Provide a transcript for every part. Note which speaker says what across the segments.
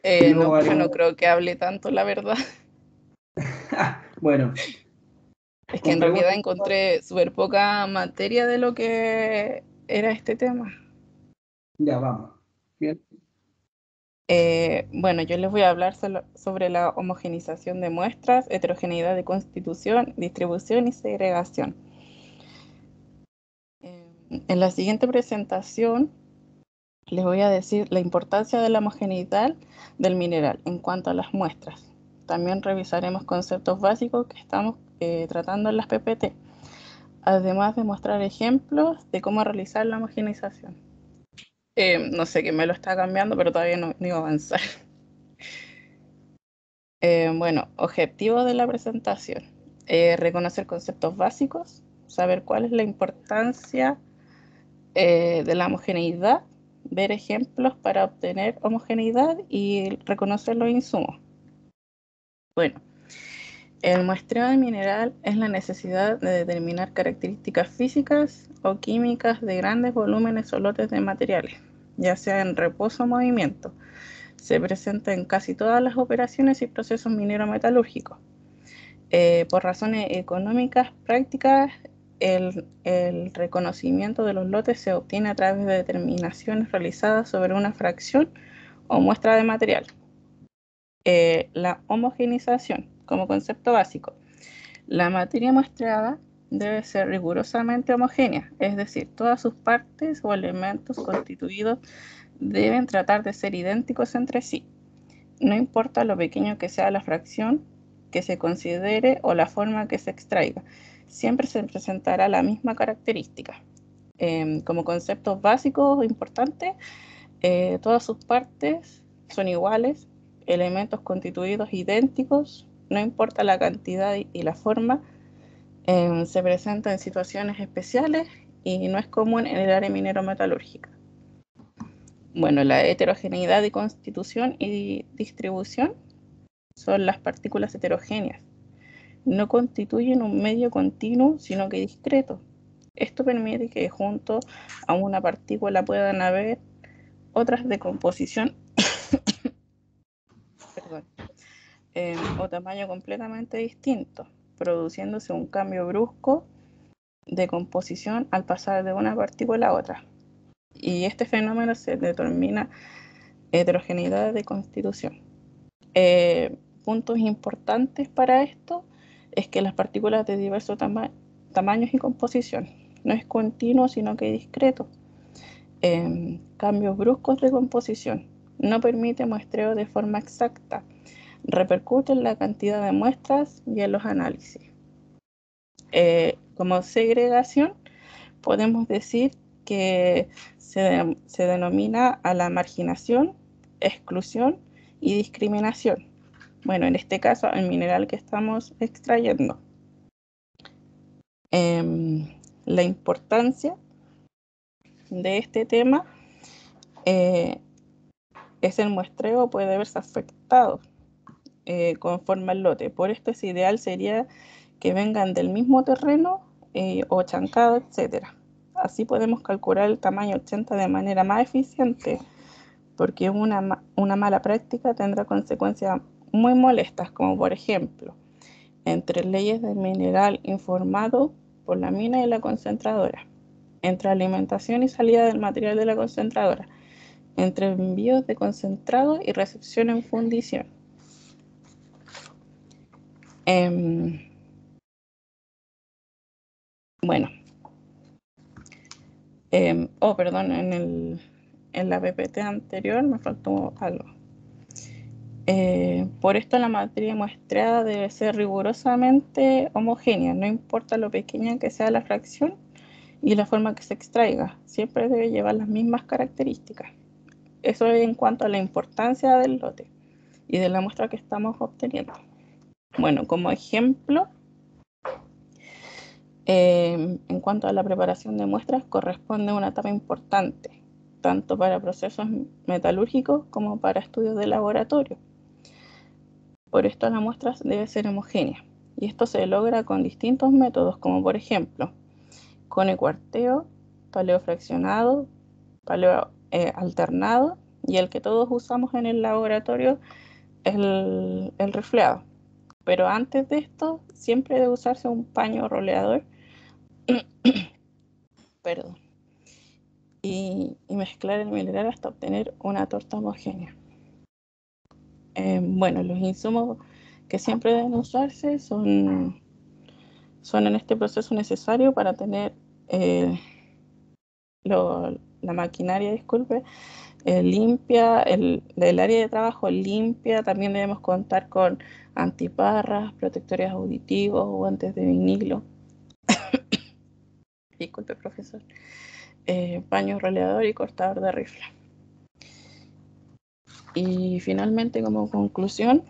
Speaker 1: Y luego
Speaker 2: No, yo
Speaker 1: haremos...
Speaker 2: no creo que hable tanto, la verdad.
Speaker 1: Bueno,
Speaker 2: Es que
Speaker 1: con
Speaker 2: en realidad
Speaker 1: preguntas...
Speaker 2: encontré súper poca materia de lo que era este tema.
Speaker 1: Ya, vamos. Bien.
Speaker 2: Bueno, yo les voy a hablar sobre la homogenización de muestras, heterogeneidad de constitución, distribución y segregación. En la siguiente presentación les voy a decir la importancia de la homogeneidad del mineral en cuanto a las muestras. También revisaremos conceptos básicos que estamos tratando en las PPT, además de mostrar ejemplos de cómo realizar la homogeneización. No sé qué me lo está cambiando, pero todavía no iba a avanzar. Bueno, objetivo de la presentación. Reconocer conceptos básicos, saber cuál es la importancia de la homogeneidad, ver ejemplos para obtener homogeneidad y reconocer los insumos. Bueno, el muestreo de mineral es la necesidad de determinar características físicas o químicas de grandes volúmenes o lotes de materiales, ya sea en reposo o movimiento. Se presenta en casi todas las operaciones y procesos minero-metalúrgicos. Por razones económicas prácticas, el reconocimiento de los lotes se obtiene a través de determinaciones realizadas sobre una fracción o muestra de material. La homogeneización como concepto básico. La materia muestrada debe ser rigurosamente homogénea, es decir, todas sus partes o elementos constituidos deben tratar de ser idénticos entre sí. No importa lo pequeño que sea la fracción que se considere o la forma que se extraiga, siempre se presentará la misma característica. Como conceptos básicos o importantes, todas sus partes son iguales, elementos constituidos idénticos, no importa la cantidad y la forma, se presenta en situaciones especiales y no es común en el área minero-metalúrgica. Bueno, la heterogeneidad de constitución y distribución son las partículas heterogéneas. No constituyen un medio continuo, sino que discreto. Esto permite que junto a una partícula puedan haber otras de composición perdón, o tamaño completamente distinto, produciéndose un cambio brusco de composición al pasar de una partícula a otra. Y este fenómeno se determina heterogeneidad de constitución. Puntos importantes para esto es que las partículas de diversos tamaños y composición no es continuo, sino que discreto. Cambios bruscos de composición no permite muestreo de forma exacta, repercute en la cantidad de muestras y en los análisis. Como segregación, podemos decir que se denomina a la marginación, exclusión y discriminación. Bueno, en este caso, el mineral que estamos extrayendo. La importancia de este tema es el muestreo puede verse afectado conforme al lote. Por esto es ideal sería que vengan del mismo terreno o chancado, etc. Así podemos calcular el tamaño 80 de manera más eficiente, porque una mala práctica tendrá consecuencias muy molestas, como por ejemplo, entre leyes del mineral informado por la mina y la concentradora, entre alimentación y salida del material de la concentradora, entre envíos de concentrado y recepción en fundición. Bueno, perdón, en la PPT anterior me faltó algo. Por esto la materia muestrada debe ser rigurosamente homogénea, no importa lo pequeña que sea la fracción y la forma que se extraiga, siempre debe llevar las mismas características. Eso es en cuanto a la importancia del lote y de la muestra que estamos obteniendo. Bueno, como ejemplo, en cuanto a la preparación de muestras, corresponde a una etapa importante, tanto para procesos metalúrgicos como para estudios de laboratorio. Por esto la muestra debe ser homogénea, y esto se logra con distintos métodos, como por ejemplo, con el cuarteo, paleo fraccionado, paleo alternado y el que todos usamos en el laboratorio es el rifleado. Pero antes de esto, siempre debe usarse un paño roleador perdón, y mezclar el mineral hasta obtener una torta homogénea. Bueno, los insumos que siempre deben usarse son en este proceso necesario para tener la maquinaria, disculpe, limpia, el área de trabajo limpia. También debemos contar con antiparras, protectores auditivos, guantes de vinilo. Disculpe, profesor. Paño roleador y cortador de rifle. Y finalmente, como conclusión,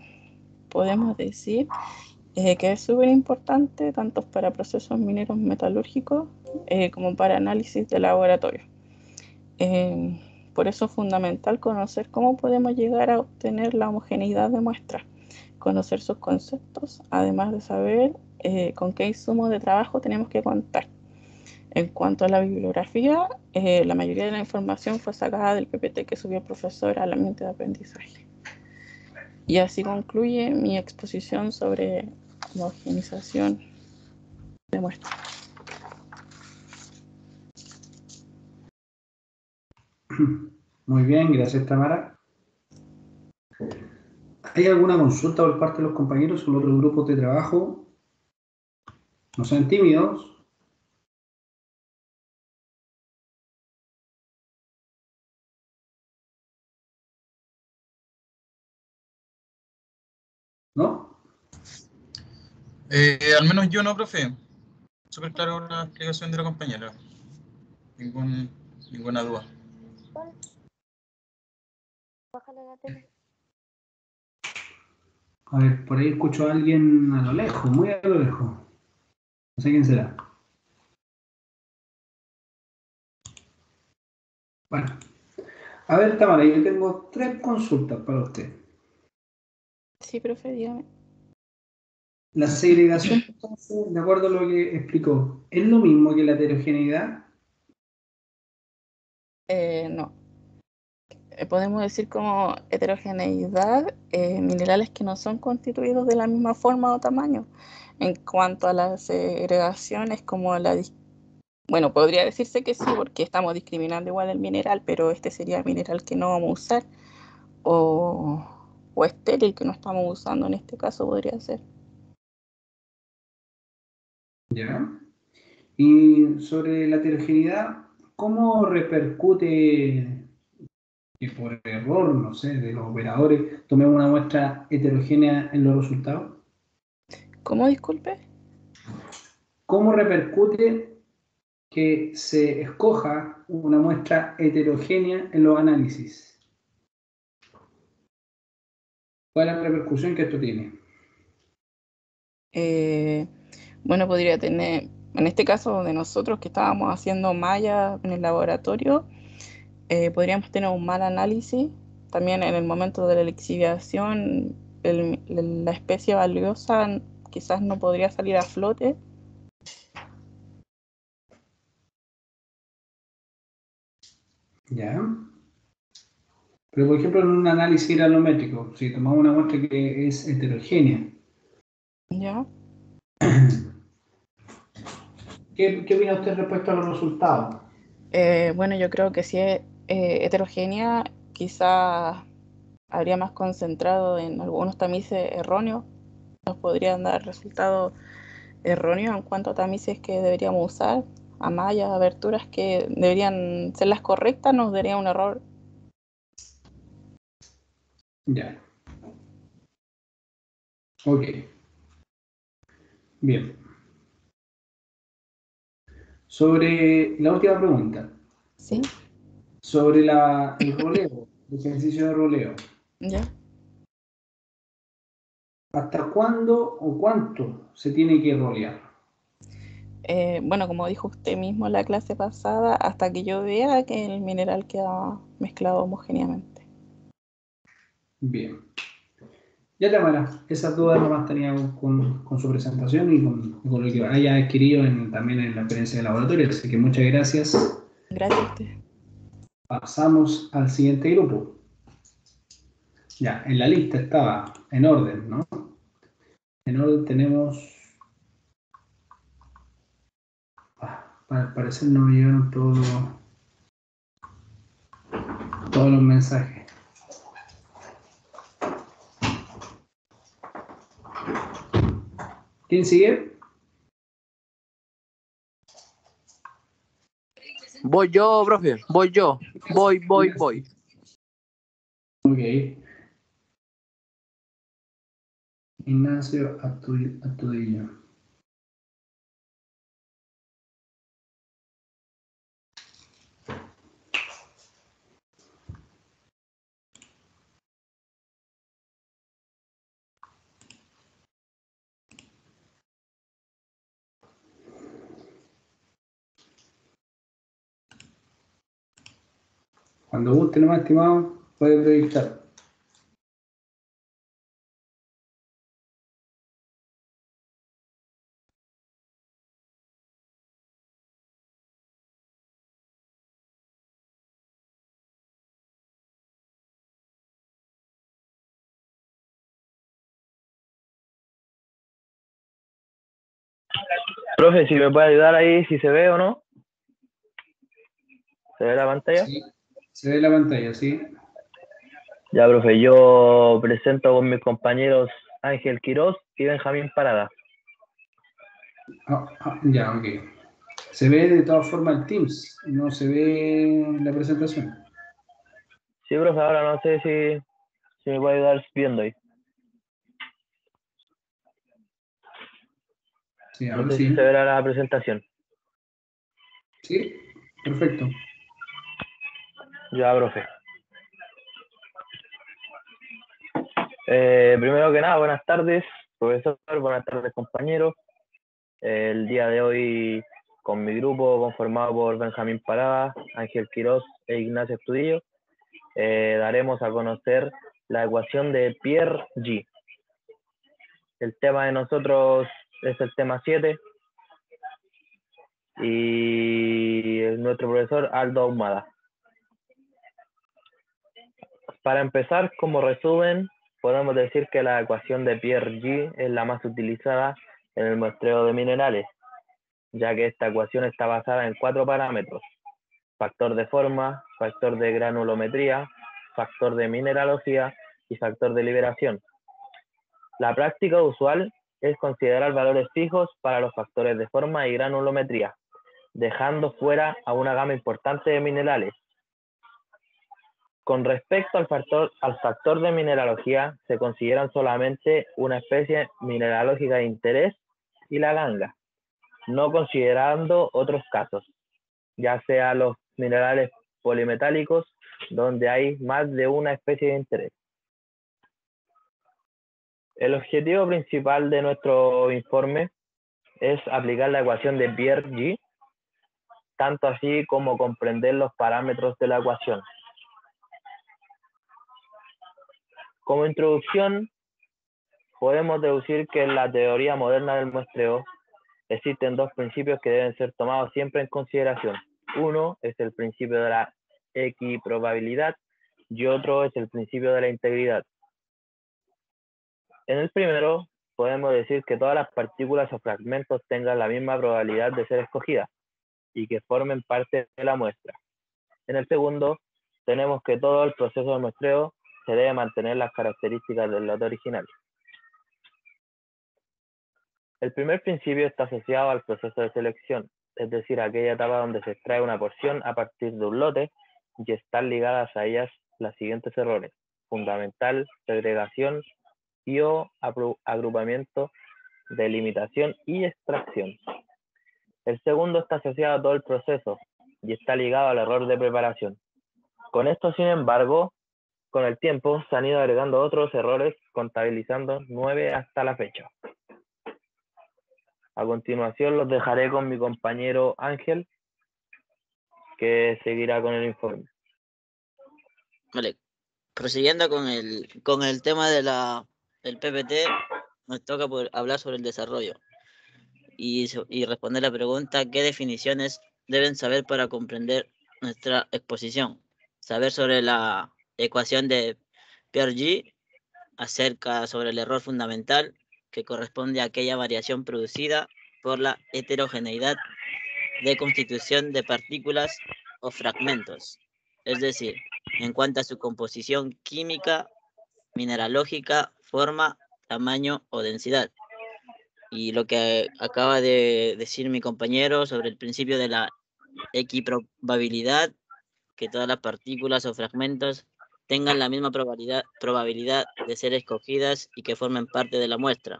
Speaker 2: podemos decir que es súper importante tanto para procesos mineros metalúrgicos como para análisis de laboratorio. Por eso es fundamental conocer cómo podemos llegar a obtener la homogeneidad de muestras, conocer sus conceptos, además de saber con qué insumos de trabajo tenemos que contar. En cuanto a la bibliografía, la mayoría de la información fue sacada del PPT que subió el profesor al ambiente de aprendizaje. Y así concluye mi exposición sobre la homogenización de muestras.
Speaker 1: Muy bien, gracias Tamara. ¿Hay alguna consulta por parte de los compañeros sobre otros grupos de trabajo? No sean tímidos. ¿No?
Speaker 3: Al menos yo no, profe. Súper claro la explicación de la compañera. Ninguna duda.
Speaker 1: A ver, por ahí escucho a alguien a lo lejos, muy a lo lejos. No sé quién será. Bueno. A ver, Tamara, yo tengo 3 consultas para usted.
Speaker 2: Sí, profe, dígame.
Speaker 1: La segregación, entonces, de acuerdo a lo que explicó, ¿es lo mismo que la heterogeneidad?
Speaker 2: No. Podemos decir como heterogeneidad, minerales que no son constituidos de la misma forma o tamaño. En cuanto a la segregación, es como bueno, podría decirse que sí, porque estamos discriminando igual el mineral, pero este sería el mineral que no vamos a usar, o estéril que no estamos usando en este caso podría ser.
Speaker 1: ¿Ya? Y sobre la heterogeneidad, ¿cómo repercute que por error, no sé, de los operadores, tomemos una muestra heterogénea en los resultados?
Speaker 2: ¿Cómo, disculpe?
Speaker 1: ¿Cómo repercute que se escoja una muestra heterogénea en los análisis? ¿Cuál es la repercusión que esto tiene?
Speaker 2: Bueno, podría tener, en este caso de nosotros que estábamos haciendo malla en el laboratorio, podríamos tener un mal análisis. También en el momento de la lixiviación, la especie valiosa quizás no podría salir a flote.
Speaker 1: ¿Ya? Pero, por ejemplo, en un análisis granométrico, si tomamos una muestra que es heterogénea,
Speaker 2: ¿Ya?
Speaker 1: ¿qué opina usted respecto a los resultados?
Speaker 2: Bueno, yo creo que si es heterogénea, quizás habría más concentrado en algunos tamices erróneos. Nos podrían dar resultados erróneos en cuanto a tamices que deberíamos usar, a mallas, aberturas que deberían ser las correctas, nos daría un error.
Speaker 1: Ya. Ok. Bien. Sobre la última pregunta,
Speaker 2: ¿Sí?
Speaker 1: sobre el roleo, el ejercicio de roleo.
Speaker 2: ¿Ya?
Speaker 1: ¿Hasta cuándo o cuánto se tiene que rolear?
Speaker 2: Bueno, como dijo usted mismo en la clase pasada, hasta que yo vea que el mineral queda mezclado homogéneamente.
Speaker 1: Bien. Ya, Tamara, esas dudas nomás tenía con su presentación y con lo que haya adquirido también en la experiencia de laboratorio. Así que muchas gracias.
Speaker 2: Gracias a usted.
Speaker 1: Pasamos al siguiente grupo. Ya, en la lista estaba, en orden, ¿no? En orden tenemos... al parecer no me llegaron todos los mensajes. ¿Quién sigue?
Speaker 4: Voy yo, profe, voy yo. Voy.
Speaker 1: Ok. Ignacio Astudillo. Cuando guste, nomás, estimado, puede proyectar.
Speaker 4: Profe, si me puede ayudar ahí, si se ve o no. ¿Se ve la pantalla?
Speaker 1: Sí, se ve la pantalla, sí.
Speaker 4: Ya, profe, yo presento con mis compañeros Ángel Quirós y Benjamín Parada.
Speaker 1: Ya, ok. Se ve de todas formas el Teams, no se ve la presentación.
Speaker 4: Sí, profe, ahora no sé si me puede ayudar viendo ahí.
Speaker 1: Sí,
Speaker 4: No
Speaker 1: ahora
Speaker 4: sé
Speaker 1: sí.
Speaker 4: si se verá la presentación.
Speaker 1: Sí, perfecto.
Speaker 4: Ya, profe. Primero que nada, buenas tardes, profesor, buenas tardes, compañeros. El día de hoy, con mi grupo conformado por Benjamín Parada, Ángel Quirós e Ignacio Astudillo, daremos a conocer la ecuación de Pierre-G. El tema de nosotros es el tema 7 y nuestro profesor Aldo Ahumada. Para empezar, como resumen, podemos decir que la ecuación de Pierre-G es la más utilizada en el muestreo de minerales, ya que esta ecuación está basada en 4 parámetros: factor de forma, factor de granulometría, factor de mineralogía y factor de liberación. La práctica usual es considerar valores fijos para los factores de forma y granulometría, dejando fuera a una gama importante de minerales. Con respecto al factor de mineralogía, se consideran solamente una especie mineralógica de interés y la ganga, no considerando otros casos, ya sea los minerales polimetálicos, donde hay más de una especie de interés. El objetivo principal de nuestro informe es aplicar la ecuación de Pierre-G, tanto así como comprender los parámetros de la ecuación. Como introducción, podemos deducir que en la teoría moderna del muestreo existen 2 principios que deben ser tomados siempre en consideración. Uno es el principio de la equiprobabilidad y otro es el principio de la integridad. En el primero, podemos decir que todas las partículas o fragmentos tengan la misma probabilidad de ser escogidas y que formen parte de la muestra. En el segundo, tenemos que todo el proceso de muestreo se debe mantener las características del lote original. El primer principio está asociado al proceso de selección, es decir, aquella etapa donde se extrae una porción a partir de un lote y están ligadas a ellas los siguientes errores: fundamental, segregación y o agrupamiento, delimitación y extracción. El segundo está asociado a todo el proceso y está ligado al error de preparación. Con esto, sin embargo, con el tiempo se han ido agregando otros errores, contabilizando 9 hasta la fecha. A continuación los dejaré con mi compañero Ángel, que seguirá con el informe.
Speaker 5: Vale, prosiguiendo con el tema del PPT, nos toca hablar sobre el desarrollo y responder la pregunta: ¿qué definiciones deben saber para comprender nuestra exposición? Saber sobre la ecuación de Pierre G. acerca sobre el error fundamental, que corresponde a aquella variación producida por la heterogeneidad de constitución de partículas o fragmentos, es decir, en cuanto a su composición química, mineralógica, forma, tamaño o densidad. Y lo que acaba de decir mi compañero sobre el principio de la equiprobabilidad, que todas las partículas o fragmentos tengan la misma probabilidad de ser escogidas y que formen parte de la muestra.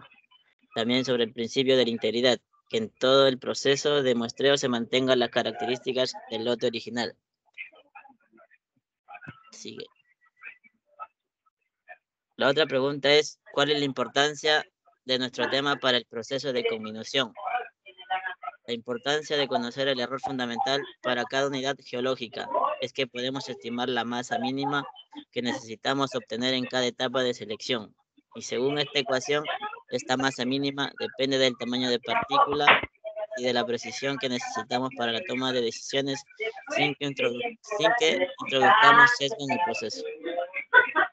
Speaker 5: También sobre el principio de la integridad, que en todo el proceso de muestreo se mantengan las características del lote original. Sigue. La otra pregunta es, ¿cuál es la importancia de nuestro tema para el proceso de comminución? La importancia de conocer el error fundamental para cada unidad geológica es que podemos estimar la masa mínima que necesitamos obtener en cada etapa de selección. Y según esta ecuación, esta masa mínima depende del tamaño de partícula y de la precisión que necesitamos para la toma de decisiones sin que introduzcamos sesgo en el proceso.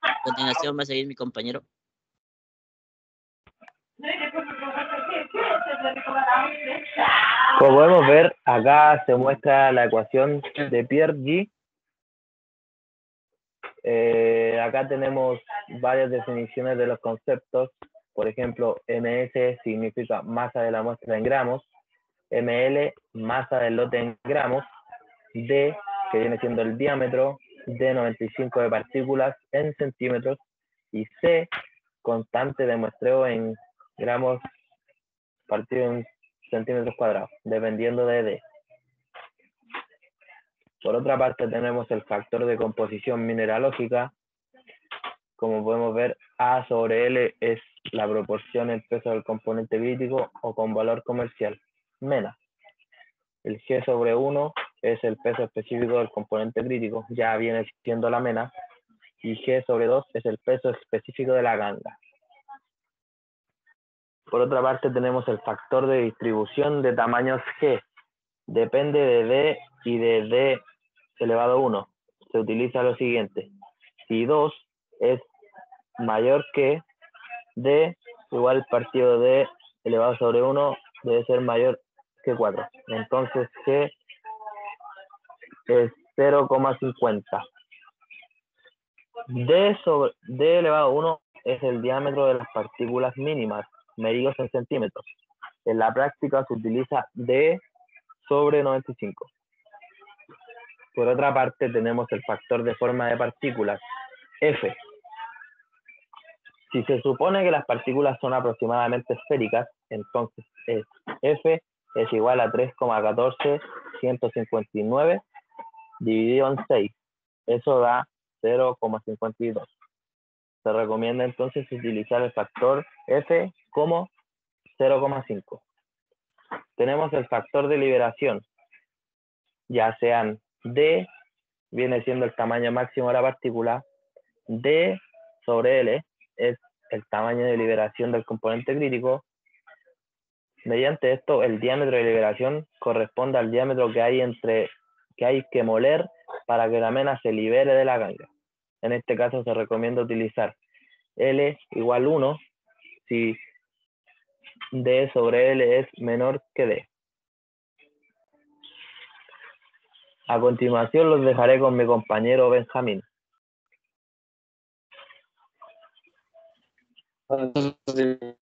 Speaker 5: A continuación va a seguir mi compañero.
Speaker 4: Como podemos ver, acá se muestra la ecuación de Pierre G. Acá tenemos varias definiciones de los conceptos. Por ejemplo, MS significa masa de la muestra en gramos, ml, masa del lote en gramos, D, que viene siendo el diámetro, D95 de partículas en centímetros, y C, constante de muestreo en gramos partido en centímetros cuadrados, dependiendo de D. Por otra parte, tenemos el factor de composición mineralógica. Como podemos ver, A sobre L es la proporción en peso del componente crítico o con valor comercial, MENA. El G sobre 1 es el peso específico del componente crítico, ya viene siendo la MENA. Y G sobre 2 es el peso específico de la ganga. Por otra parte, tenemos el factor de distribución de tamaños G. Depende de D y de D elevado a 1. Se utiliza lo siguiente. Si 2 es mayor que D, igual partido de elevado sobre 1 debe ser mayor que 4. Entonces G es 0,50. D elevado a 1 es el diámetro de las partículas mínimas, medidos en centímetros. En la práctica se utiliza D sobre 95. Por otra parte, tenemos el factor de forma de partículas, F. Si se supone que las partículas son aproximadamente esféricas, entonces F es igual a 3,14159 dividido en 6. Eso da 0,52. Se recomienda entonces utilizar el factor F como 0,5. Tenemos el factor de liberación, ya sean D, viene siendo el tamaño máximo de la partícula, D sobre L es el tamaño de liberación del componente crítico. Mediante esto, el diámetro de liberación corresponde al diámetro que hay que moler para que la mena se libere de la ganga. En este caso se recomienda utilizar L igual 1 si D sobre L es menor que D. A continuación los dejaré con mi compañero Benjamín.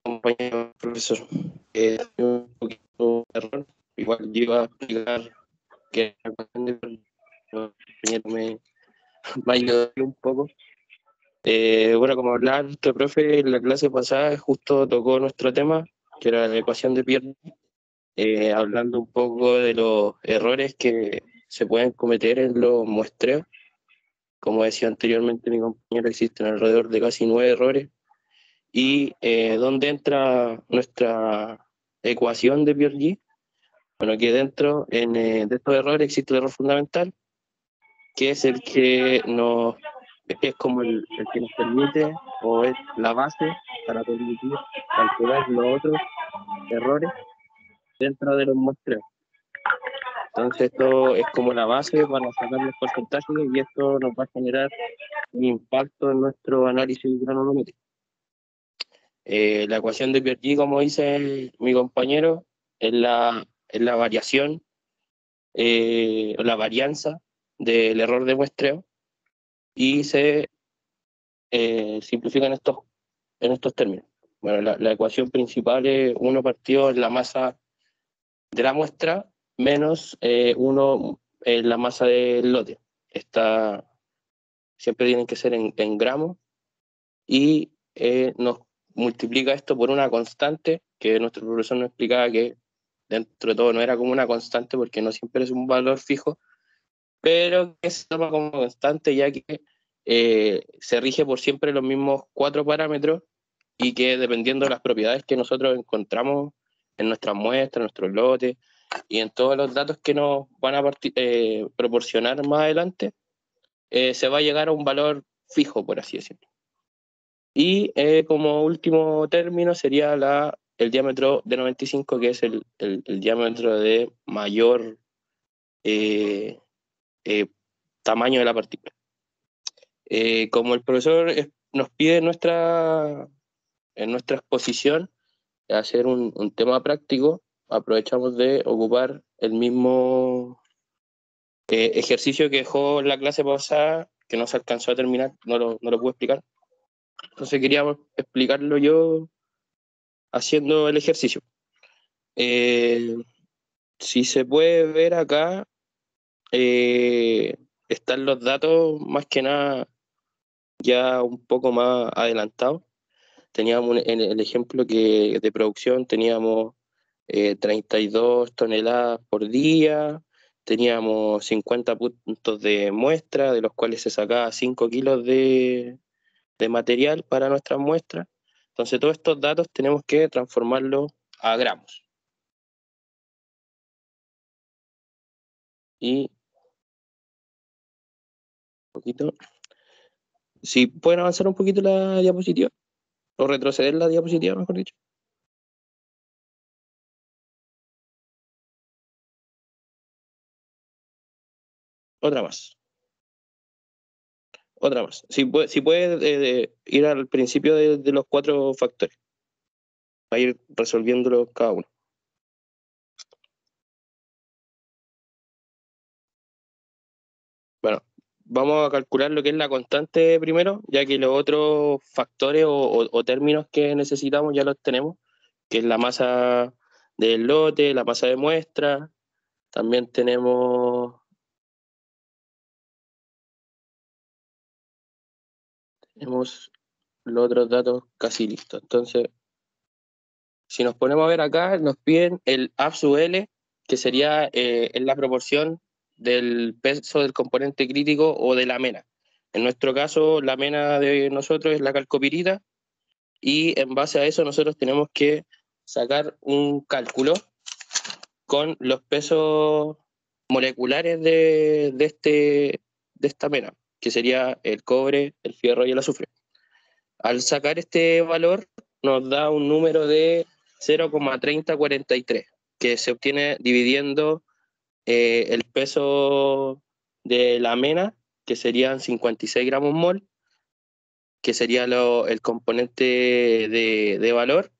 Speaker 6: Compañero profesor, un poquito de error. Igual yo iba a explicar que la ecuación de compañero me ayudó un poco. Bueno, como hablaba nuestro profe en la clase pasada, justo tocó nuestro tema, que era la ecuación de Pierre, hablando un poco de los errores que se pueden cometer en los muestreos. Como decía anteriormente mi compañero, existen alrededor de casi 9 errores. Y ¿dónde entra nuestra ecuación de Pierre G? Bueno, que dentro de estos errores existe el error fundamental, que es el que es como el que nos permite, o es la base para permitir calcular los otros errores dentro de los muestreos. Entonces esto es como la base para sacar los porcentajes y esto nos va a generar impacto en nuestro análisis granulométrico. La ecuación de Pierre, como dice mi compañero, es la variación o la varianza del error de muestreo y se simplifica en estos términos. Bueno, la ecuación principal es 1 partido en la masa de la muestra menos 1 en la masa del lote. Siempre tienen que ser en gramos y nos multiplica esto por una constante que nuestro profesor nos explicaba que dentro de todo no era como una constante porque no siempre es un valor fijo, pero que se toma como constante ya que se rige por siempre los mismos 4 parámetros y que dependiendo de las propiedades que nosotros encontramos en nuestras muestras, en nuestros lotes y en todos los datos que nos van a proporcionar más adelante, se va a llegar a un valor fijo, por así decirlo. Y como último término sería el diámetro de 95, que es el diámetro de mayor tamaño de la partícula. Como el profesor nos pide en nuestra exposición hacer un tema práctico, aprovechamos de ocupar el mismo ejercicio que dejó en la clase pasada, que no se alcanzó a terminar, no lo pude explicar. Entonces quería explicarlo yo haciendo el ejercicio. Si se puede ver acá, están los datos más que nada ya un poco más adelantados. Teníamos en el ejemplo que de producción teníamos 32 toneladas por día, teníamos 50 puntos de muestra, de los cuales se sacaba 5 kilos de material para nuestras muestras. Entonces todos estos datos tenemos que transformarlos a gramos. Y un poquito. Si pueden avanzar un poquito la diapositiva, o retroceder la diapositiva, mejor dicho. Otra más. Otra más. Si puede ir al principio de los 4 factores, a ir resolviéndolo cada uno. Bueno, vamos a calcular lo que es la constante primero, ya que los otros factores o términos que necesitamos ya los tenemos, que es la masa del lote, la masa de muestra. También tenemos los otros datos casi listos. Entonces, si nos ponemos a ver acá, nos piden el A sub L, que sería en la proporción del peso del componente crítico o de la mena. En nuestro caso, la mena de nosotros es la calcopirita, y en base a eso nosotros tenemos que sacar un cálculo con los pesos moleculares de esta mena, que sería el cobre, el fierro y el azufre. Al sacar este valor nos da un número de 0,3043, que se obtiene dividiendo el peso de la mena, que serían 56 gramos mol, que sería el componente de valor,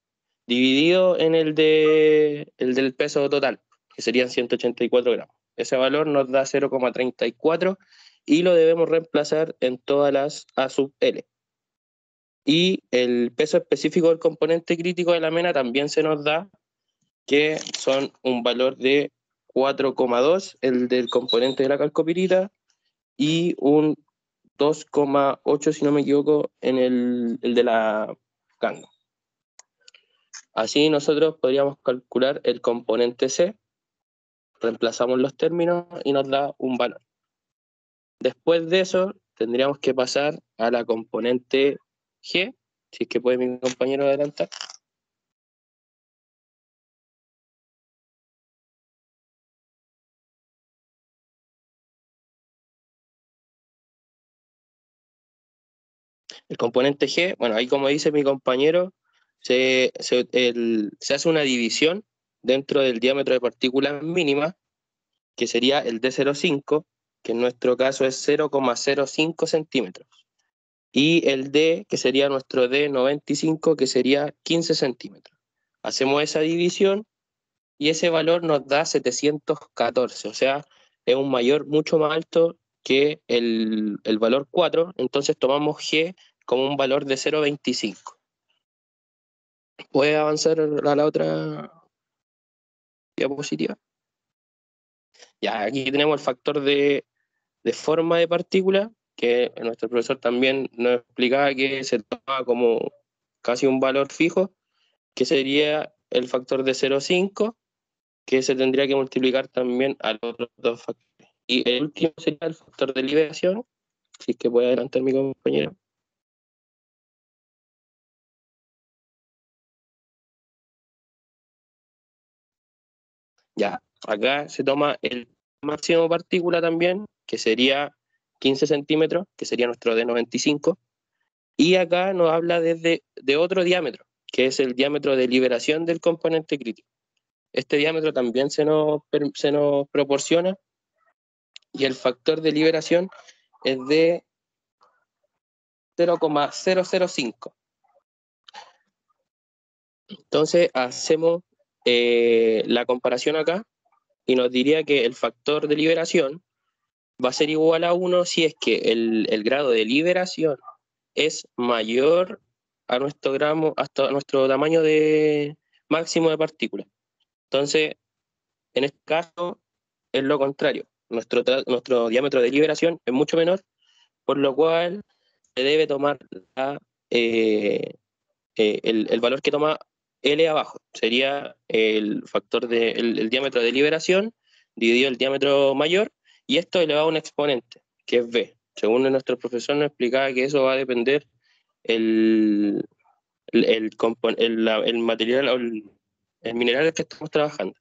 Speaker 6: dividido en el del peso total, que serían 184 gramos. Ese valor nos da 0,34 y lo debemos reemplazar en todas las A sub L. Y el peso específico del componente crítico de la mena también se nos da, que son un valor de 4,2, el del componente de la calcopirita, y un 2,8, si no me equivoco, en el de la canga. Así nosotros podríamos calcular el componente C, reemplazamos los términos y nos da un valor. Después de eso, tendríamos que pasar a la componente G, si es que puede mi compañero adelantar. El componente G, bueno, ahí como dice mi compañero, se hace una división dentro del diámetro de partículas mínima, que sería el D05, que en nuestro caso es 0,05 centímetros. y el D, que sería nuestro D95, que sería 15 centímetros. Hacemos esa división y ese valor nos da 714, o sea, es un mayor mucho más alto que el valor 4, entonces tomamos G como un valor de 0,25. ¿Puedes avanzar a la otra diapositiva? Ya, aquí tenemos el factor de forma de partícula, que nuestro profesor también nos explicaba que se toma como casi un valor fijo, que sería el factor de 0,5, que se tendría que multiplicar también a los otros dos factores. Y el último sería el factor de liberación, si es que puede adelantar mi compañero. Ya, acá se toma el máximo partícula también, que sería 15 centímetros, que sería nuestro D95, y acá nos habla de otro diámetro, que es el diámetro de liberación del componente crítico. Este diámetro también se nos proporciona, y el factor de liberación es de 0,005. Entonces hacemos la comparación acá y nos diría que el factor de liberación va a ser igual a 1 si es que el grado de liberación es mayor a nuestro gramo, hasta nuestro tamaño de máximo de partícula. Entonces, en este caso, es lo contrario. Nuestro diámetro de liberación es mucho menor, por lo cual se debe tomar el valor que toma L abajo. Sería el factor el diámetro de liberación dividido el diámetro mayor, y esto elevado a un exponente, que es B. Según nuestro profesor nos explicaba que eso va a depender el material o el mineral que estamos trabajando.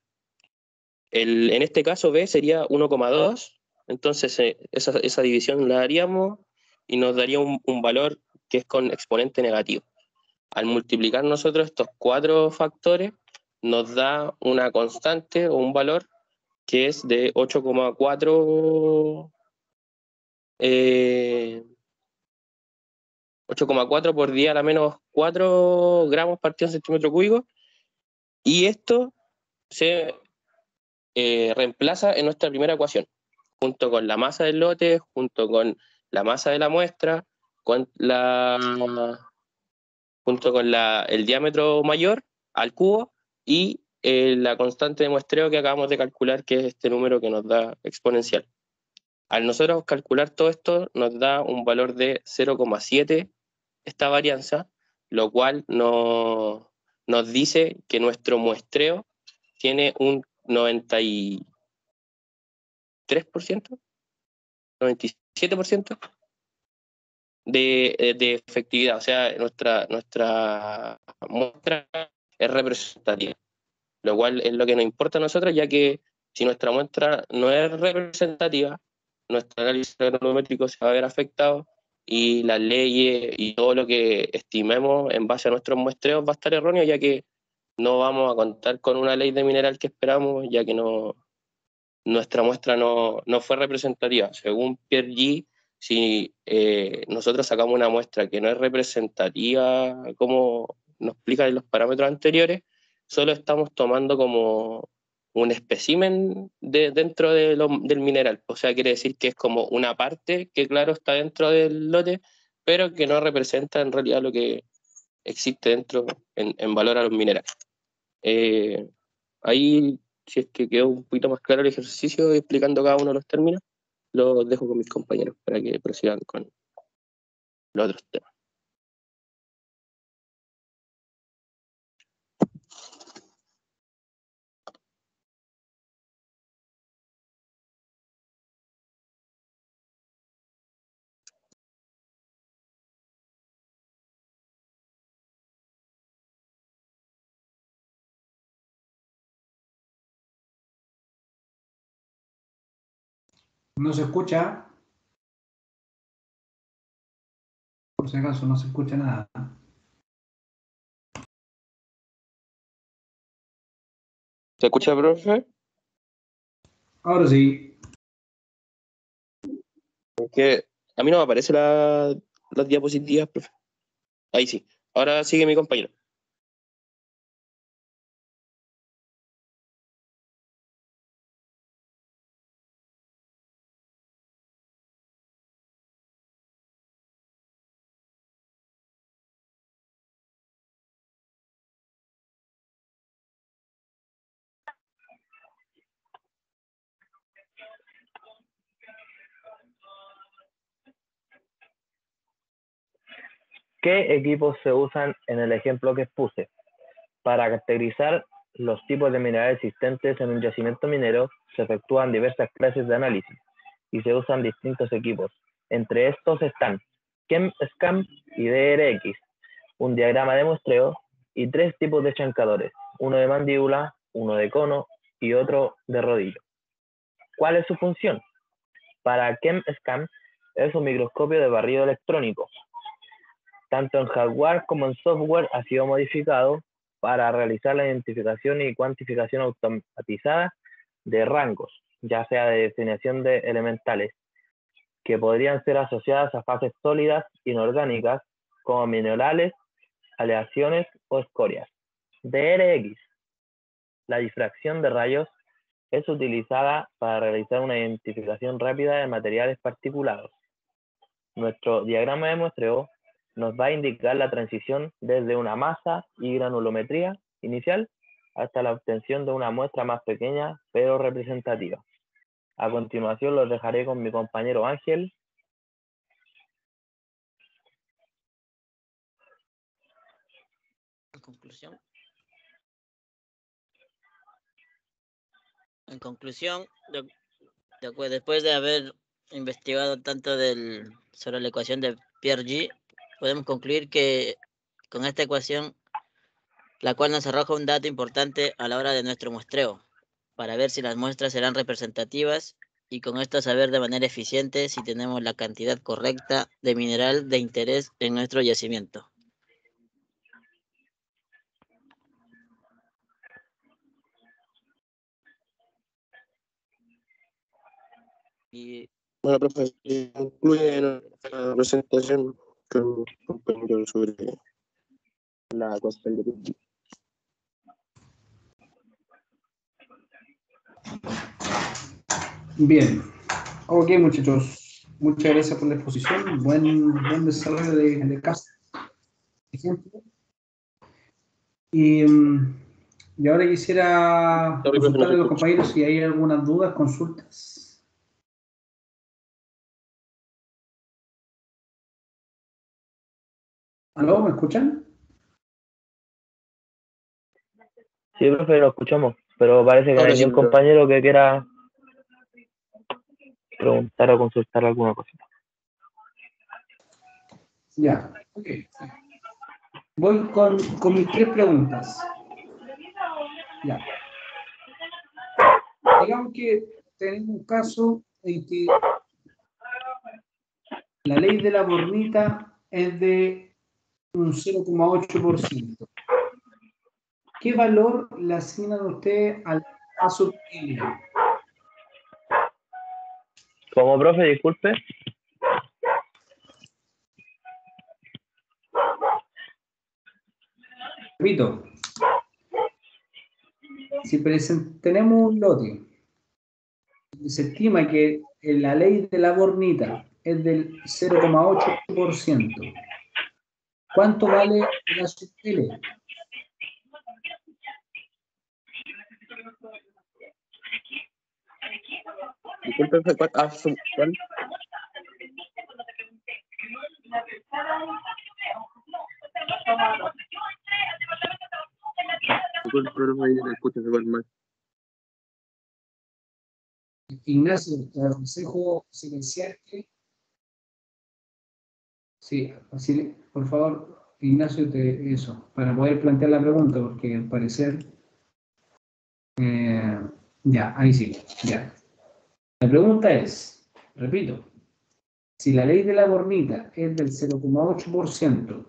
Speaker 6: En este caso B sería 1,2, entonces esa división la haríamos y nos daría un valor que es con exponente negativo. Al multiplicar nosotros estos 4 factores, nos da una constante o un valor que es de 8,4 por 10 a la menos 4 gramos partido en centímetro cúbico, y esto se reemplaza en nuestra primera ecuación, junto con la masa del lote, junto con la masa de la muestra, junto con el diámetro mayor al cubo y la constante de muestreo que acabamos de calcular, que es este número que nos da exponencial. Al nosotros calcular todo esto, nos da un valor de 0,7 esta varianza, lo cual nos dice que nuestro muestreo tiene un 93%, 97% de efectividad, o sea, nuestra muestra es representativa, lo cual es lo que nos importa a nosotros, ya que si nuestra muestra no es representativa, nuestro análisis granulométrico se va a ver afectado y las leyes y todo lo que estimemos en base a nuestros muestreos va a estar erróneo, ya que no vamos a contar con una ley de mineral que esperamos, ya que nuestra muestra no fue representativa. Según Pierre G., si nosotros sacamos una muestra que no es representativa, como nos explican los parámetros anteriores, solo estamos tomando como un espécimen dentro del mineral. O sea, quiere decir que es como una parte que, claro, está dentro del lote, pero que no representa en realidad lo que existe dentro en valor a los minerales. Ahí, si es que quedó un poquito más claro el ejercicio explicando cada uno de los términos, lo dejo con mis compañeros para que procedan con los otros temas.
Speaker 1: No se escucha. Por si acaso, no se escucha nada.
Speaker 6: ¿Se escucha, profe?
Speaker 1: Ahora sí.
Speaker 6: Porque a mí no me aparece las diapositivas, profe. Ahí sí. Ahora sigue mi compañero.
Speaker 4: ¿Qué equipos se usan en el ejemplo que expuse? Para caracterizar los tipos de minerales existentes en un yacimiento minero, se efectúan diversas clases de análisis y se usan distintos equipos. Entre estos están ChemScan y DRX, un diagrama de muestreo y 3 tipos de chancadores, uno de mandíbula, uno de cono y otro de rodillo. ¿Cuál es su función? Para ChemScan es un microscopio de barrido electrónico. Tanto en hardware como en software ha sido modificado para realizar la identificación y cuantificación automatizada de rangos, ya sea de definición de elementales, que podrían ser asociadas a fases sólidas inorgánicas como minerales, aleaciones o escorias. DRX, la difracción de rayos, es utilizada para realizar una identificación rápida de materiales particulados. Nuestro diagrama de muestreo nos va a indicar la transición desde una masa y granulometría inicial hasta la obtención de una muestra más pequeña pero representativa. A continuación los dejaré con mi compañero Ángel.
Speaker 5: En conclusión, después de haber investigado tanto sobre la ecuación de Pierre-G, podemos concluir que con esta ecuación, la cual nos arroja un dato importante a la hora de nuestro muestreo, para ver si las muestras serán representativas y con esto saber de manera eficiente si tenemos la cantidad correcta de mineral de interés en nuestro yacimiento. Y
Speaker 6: Bueno, profe, concluye nuestra presentación con un compañero sobre la ecuación de Pierre-G.
Speaker 1: Bien. Ok, muchachos. Muchas gracias por la exposición. Buen desarrollo de caso. Ejemplo. Y ahora quisiera
Speaker 6: Sorry, profe, no
Speaker 1: consultarle
Speaker 6: se
Speaker 1: a los
Speaker 6: escucha.
Speaker 1: compañeros si hay algunas dudas, consultas. ¿Aló? ¿Me escuchan?
Speaker 4: Sí, profe, lo escuchamos, pero parece que no hay
Speaker 6: Ahora sí,
Speaker 4: ningún
Speaker 6: profe.
Speaker 4: compañero que quiera preguntar o consultar alguna cosita.
Speaker 1: Ya, ok. Voy con mis 3 preguntas. Ya. Digamos que tenemos un caso en que la ley de la bornita es de un 0,8%. ¿Qué valor le asignan ustedes al A sub L?
Speaker 4: Como profe, disculpe.
Speaker 1: Repito, si tenemos un lote y se estima que la ley de la bornita es del 0,8%, ¿cuánto vale el A sub L?
Speaker 6: Disculpe, profe, ¿cuál? Disculpe, profe, yo le escucho igual mal.
Speaker 1: Ignacio, te aconsejo silenciarte. Sí, así, por favor, Ignacio, eso, para poder plantear la pregunta, porque al parecer, ya, ahí sí, ya. La pregunta es, repito, si la ley de la bornita es del 0,8%,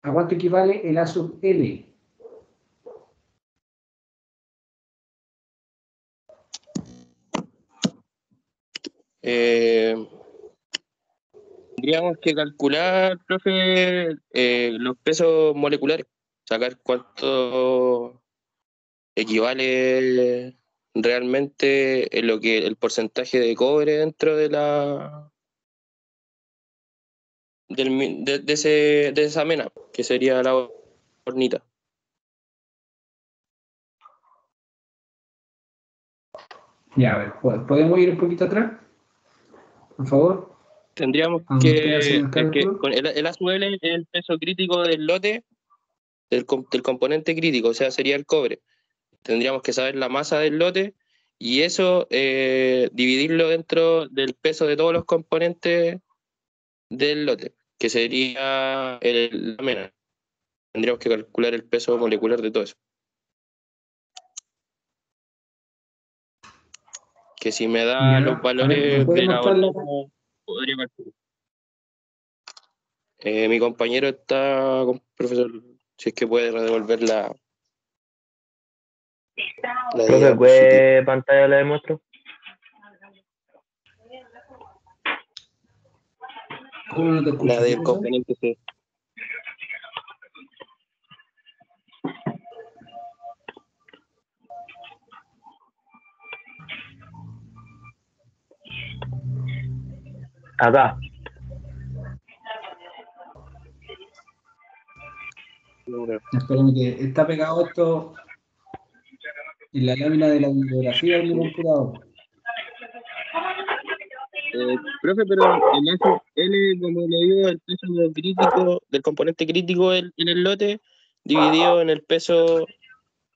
Speaker 1: ¿a cuánto equivale el A sub L?
Speaker 6: Tendríamos que calcular, profe, los pesos moleculares, sacar cuánto equivale realmente en lo que el porcentaje de cobre dentro de la de esa mena, que sería la hornita.
Speaker 1: Ya, a ver, ¿podemos ir un poquito atrás? Por favor.
Speaker 6: Tendríamos
Speaker 1: Cuando ustedes hacen el
Speaker 6: que
Speaker 1: cálculo.
Speaker 6: con el ASUL es el peso crítico del lote, del componente crítico, o sea, sería el cobre. Tendríamos que saber la masa del lote y eso dividirlo dentro del peso de todos los componentes del lote, que sería la mena. Tendríamos que calcular el peso molecular de todo eso. Que si me da
Speaker 1: Ya,
Speaker 6: los
Speaker 1: a ver, ¿me
Speaker 6: valores
Speaker 1: puede
Speaker 6: de la
Speaker 1: mostrar la...
Speaker 6: hornita, podría calcular. Mi compañero está, profesor, si es que puede devolver la
Speaker 4: Profe,
Speaker 6: diapositiva.
Speaker 4: ¿qué pantalla le demuestro?
Speaker 1: ¿Cómo no te escucho?
Speaker 6: La
Speaker 1: ¿Qué
Speaker 6: del
Speaker 1: cosa?
Speaker 6: componente C.
Speaker 4: Acá.
Speaker 1: Espérame que está pegado esto en la lámina de la bibliografía de mi computador.
Speaker 6: Profe, pero el L, como le digo, el peso crítico, del componente crítico en el lote, dividido en el peso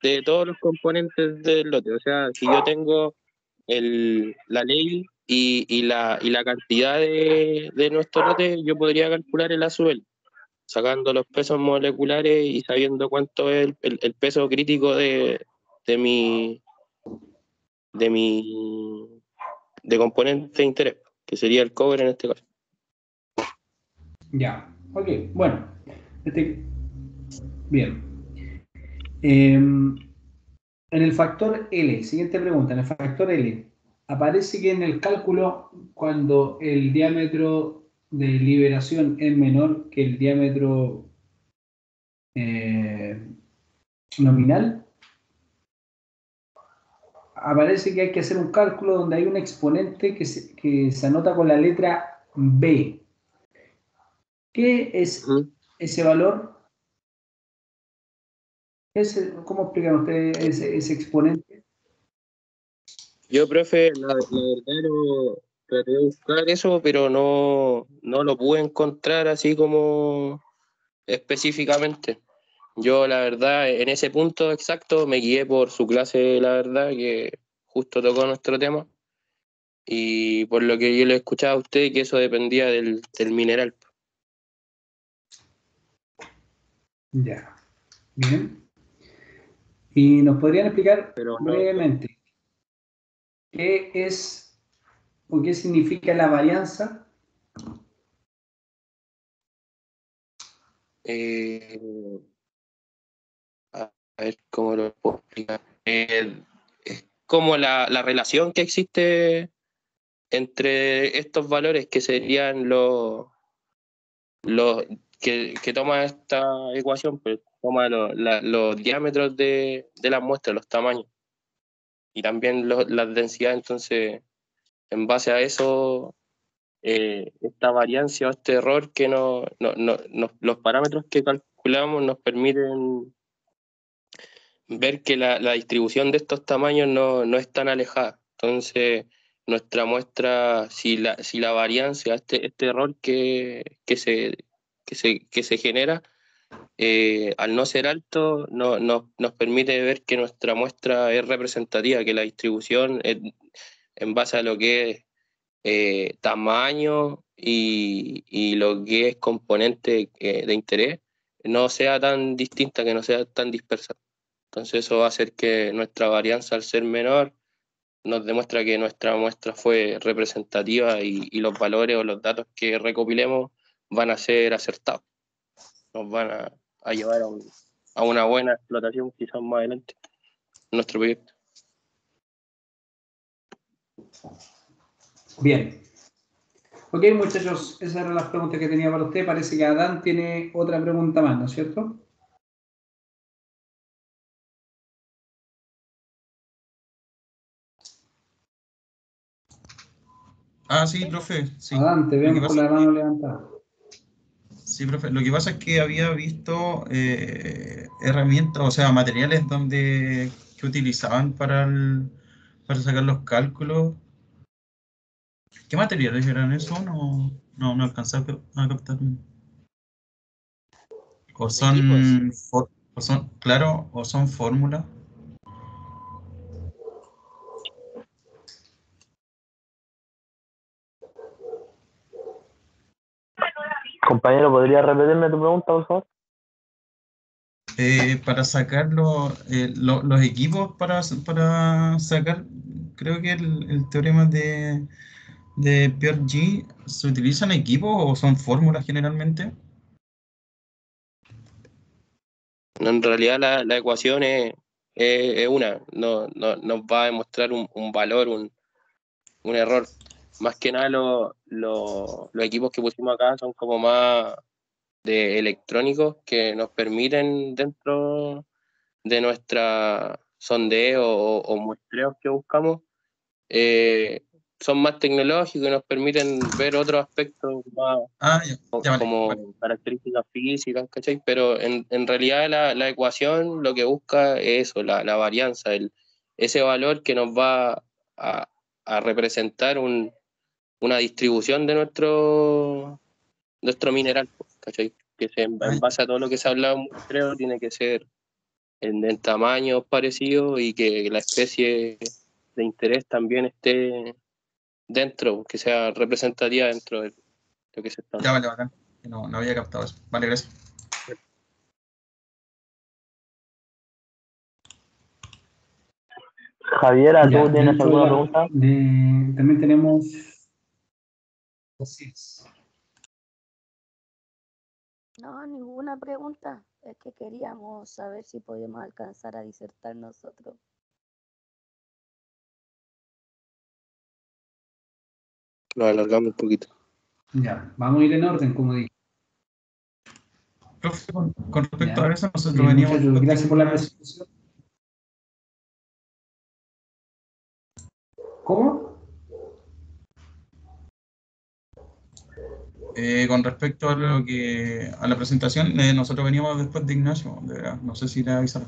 Speaker 6: de todos los componentes del lote. O sea, si yo tengo la ley y la cantidad de nuestro lote, yo podría calcular el ASUL, sacando los pesos moleculares y sabiendo cuánto es el peso crítico de mi de componente de interés, que sería el cobre en este caso.
Speaker 1: Ya, ok, bueno. Bien. En el factor L, siguiente pregunta, en el factor L, aparece que en el cálculo, cuando el diámetro de liberación es menor que el diámetro nominal, aparece que hay que hacer un cálculo donde hay un exponente que se anota con la letra B. ¿Qué es ese valor? ¿Cómo explican ustedes ese exponente?
Speaker 6: Yo, profe, la verdad traté de buscar eso, pero no lo pude encontrar así como específicamente. Yo, la verdad, en ese punto exacto me guié por su clase, la verdad, que justo tocó nuestro tema, y por lo que yo le escuchaba a usted, que eso dependía del mineral.
Speaker 1: Ya, bien. ¿Y nos podrían explicar
Speaker 6: Pero no,
Speaker 1: brevemente qué es o qué significa la varianza?
Speaker 6: a ver cómo lo puedo explicar. Es como la relación que existe entre estos valores que serían los que toma esta ecuación, pues toma los diámetros de las muestras, los tamaños, y también las densidades. Entonces, en base a eso, esta variancia o este error que los parámetros que calculamos nos permiten ver que la distribución de estos tamaños no es tan alejada. Entonces, nuestra muestra, si la variancia, este error que se genera, al no ser alto, nos permite ver que nuestra muestra es representativa, que la distribución en base a lo que es tamaño y lo que es componente de interés, no sea tan distinta, que no sea tan dispersa. Entonces eso va a hacer que nuestra varianza, al ser menor, nos demuestra que nuestra muestra fue representativa y los valores o los datos que recopilemos van a ser acertados. Nos van a llevar a una buena explotación quizás más adelante en nuestro proyecto.
Speaker 1: Bien. Ok, muchachos, esas eran las preguntas que tenía para usted. Parece que Adán tiene otra pregunta más, ¿no es cierto?
Speaker 3: Ah, sí, profe, sí.
Speaker 1: Adán, te
Speaker 3: Lo que
Speaker 1: vemos con
Speaker 3: pasa
Speaker 1: la
Speaker 3: es que,
Speaker 1: mano levantada.
Speaker 3: sí, profe, lo que pasa es que había visto herramientas, o sea, materiales que utilizaban para sacar los cálculos. ¿Qué materiales eran eso? No alcancé a captar. O
Speaker 5: De equipos.
Speaker 3: claro, o son fórmulas.
Speaker 4: Compañero, ¿podría repetirme tu pregunta, por favor?
Speaker 3: Para sacar los equipos para sacar, creo que el teorema de Pearl-G, ¿se utilizan equipos o son fórmulas generalmente?
Speaker 6: No, en realidad la ecuación es una, nos va a demostrar un valor, un error. Más que nada los equipos que pusimos acá son como más de electrónicos que nos permiten dentro de nuestra sondeo o muestreos que buscamos, eh, son más tecnológicos y nos permiten ver otros aspectos más
Speaker 3: Ah, ya, ya vale, vale.
Speaker 6: como características físicas, ¿cachai? Pero en realidad la ecuación lo que busca es eso, la varianza, ese valor que nos va a representar una distribución de nuestro mineral, ¿cachai?
Speaker 3: Ah,
Speaker 6: En base a todo lo que se ha hablado en muestreo, tiene que ser en tamaños parecidos y que la especie de interés también esté dentro, que sea representativa dentro de lo que se está.
Speaker 3: ya vale, bacán. No había captado eso. Vale, gracias.
Speaker 4: Javiera,
Speaker 1: Ya,
Speaker 4: ¿tú tienes
Speaker 1: dentro
Speaker 4: alguna pregunta?
Speaker 1: también tenemos... Así es.
Speaker 7: No, ninguna pregunta. Es que queríamos saber si podíamos alcanzar a disertar nosotros.
Speaker 6: Lo alargamos un poquito.
Speaker 1: Ya, vamos a ir en orden, como dije.
Speaker 3: Profe, con respecto
Speaker 1: Ya.
Speaker 3: a eso, nosotros veníamos
Speaker 1: Muchachos,
Speaker 3: después de
Speaker 1: gracias por la
Speaker 3: Ignacio.
Speaker 1: presentación. ¿Cómo?
Speaker 3: Con respecto a a la presentación, nosotros veníamos después de Ignacio, de verdad, no sé si le avisaron.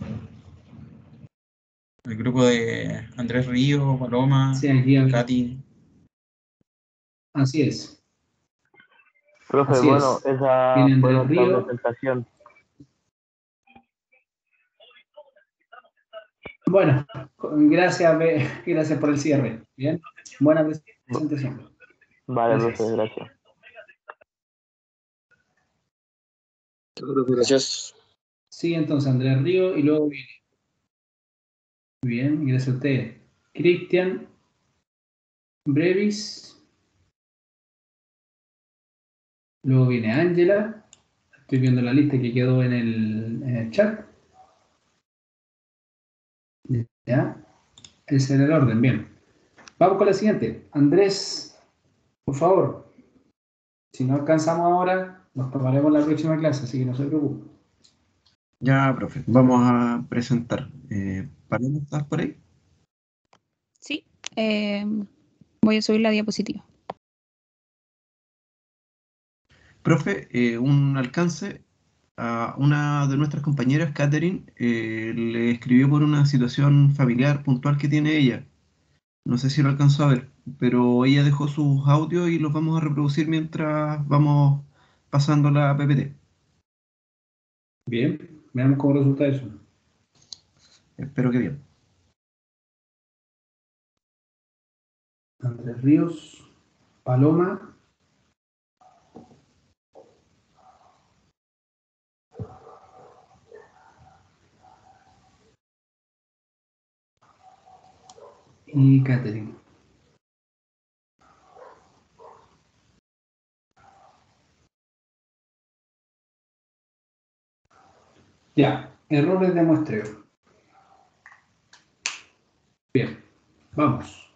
Speaker 3: El grupo de Andrés Río, Paloma,
Speaker 1: Sí, aquí
Speaker 3: Katy.
Speaker 1: así es.
Speaker 4: Profe,
Speaker 1: Así
Speaker 4: bueno,
Speaker 1: es.
Speaker 4: esa
Speaker 1: Viene
Speaker 4: fue
Speaker 1: Andrés
Speaker 4: nuestra
Speaker 1: Río.
Speaker 4: presentación.
Speaker 1: Bueno, gracias por el cierre. Bien, buena presentación.
Speaker 4: Vale,
Speaker 1: Gracias.
Speaker 4: profe, gracias.
Speaker 6: Gracias.
Speaker 1: Sí, entonces Andrés Río y luego viene. Muy bien, gracias a ustedes. Cristian Brevis. Luego viene Ángela. Estoy viendo la lista que quedó en el chat. Ya, ese es el orden, bien. Vamos con la siguiente. Andrés, por favor, si no alcanzamos ahora, nos tomaremos la próxima clase, así que no se preocupe.
Speaker 8: Ya, profe, vamos a presentar. ¿Paloma, estás por ahí?
Speaker 9: Sí, voy a subir la diapositiva.
Speaker 8: Profe, un alcance a una de nuestras compañeras, Catherine, le escribió por una situación familiar puntual que tiene ella. No sé si lo alcanzó a ver, pero ella dejó sus audios y los vamos a reproducir mientras vamos pasando la PPT.
Speaker 1: Bien, veamos cómo resulta eso.
Speaker 8: Espero que bien.
Speaker 1: Andrés Ríos, Paloma. Y Catherine. Ya, errores de muestreo. Bien, vamos.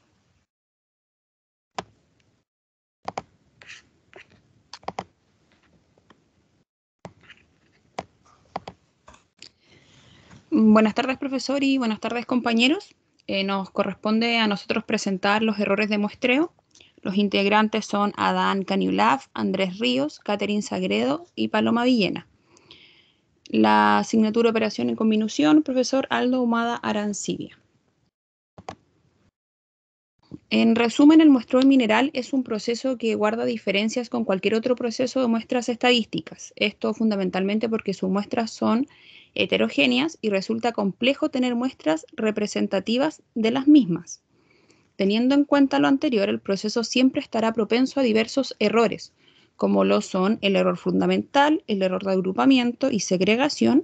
Speaker 9: Buenas tardes, profesor, y buenas tardes, compañeros. Nos corresponde a nosotros presentar los errores de muestreo. Los integrantes son Adán Caniulaf, Andrés Ríos, Catherine Sagredo y Paloma Villena. La asignatura Operación en Conminución, profesor Aldo Humada Arancibia. En resumen, el muestreo mineral es un proceso que guarda diferencias con cualquier otro proceso de muestras estadísticas. Esto fundamentalmente porque sus muestras son heterogéneas y resulta complejo tener muestras representativas de las mismas. Teniendo en cuenta lo anterior, el proceso siempre estará propenso a diversos errores, como lo son el error fundamental, el error de agrupamiento y segregación,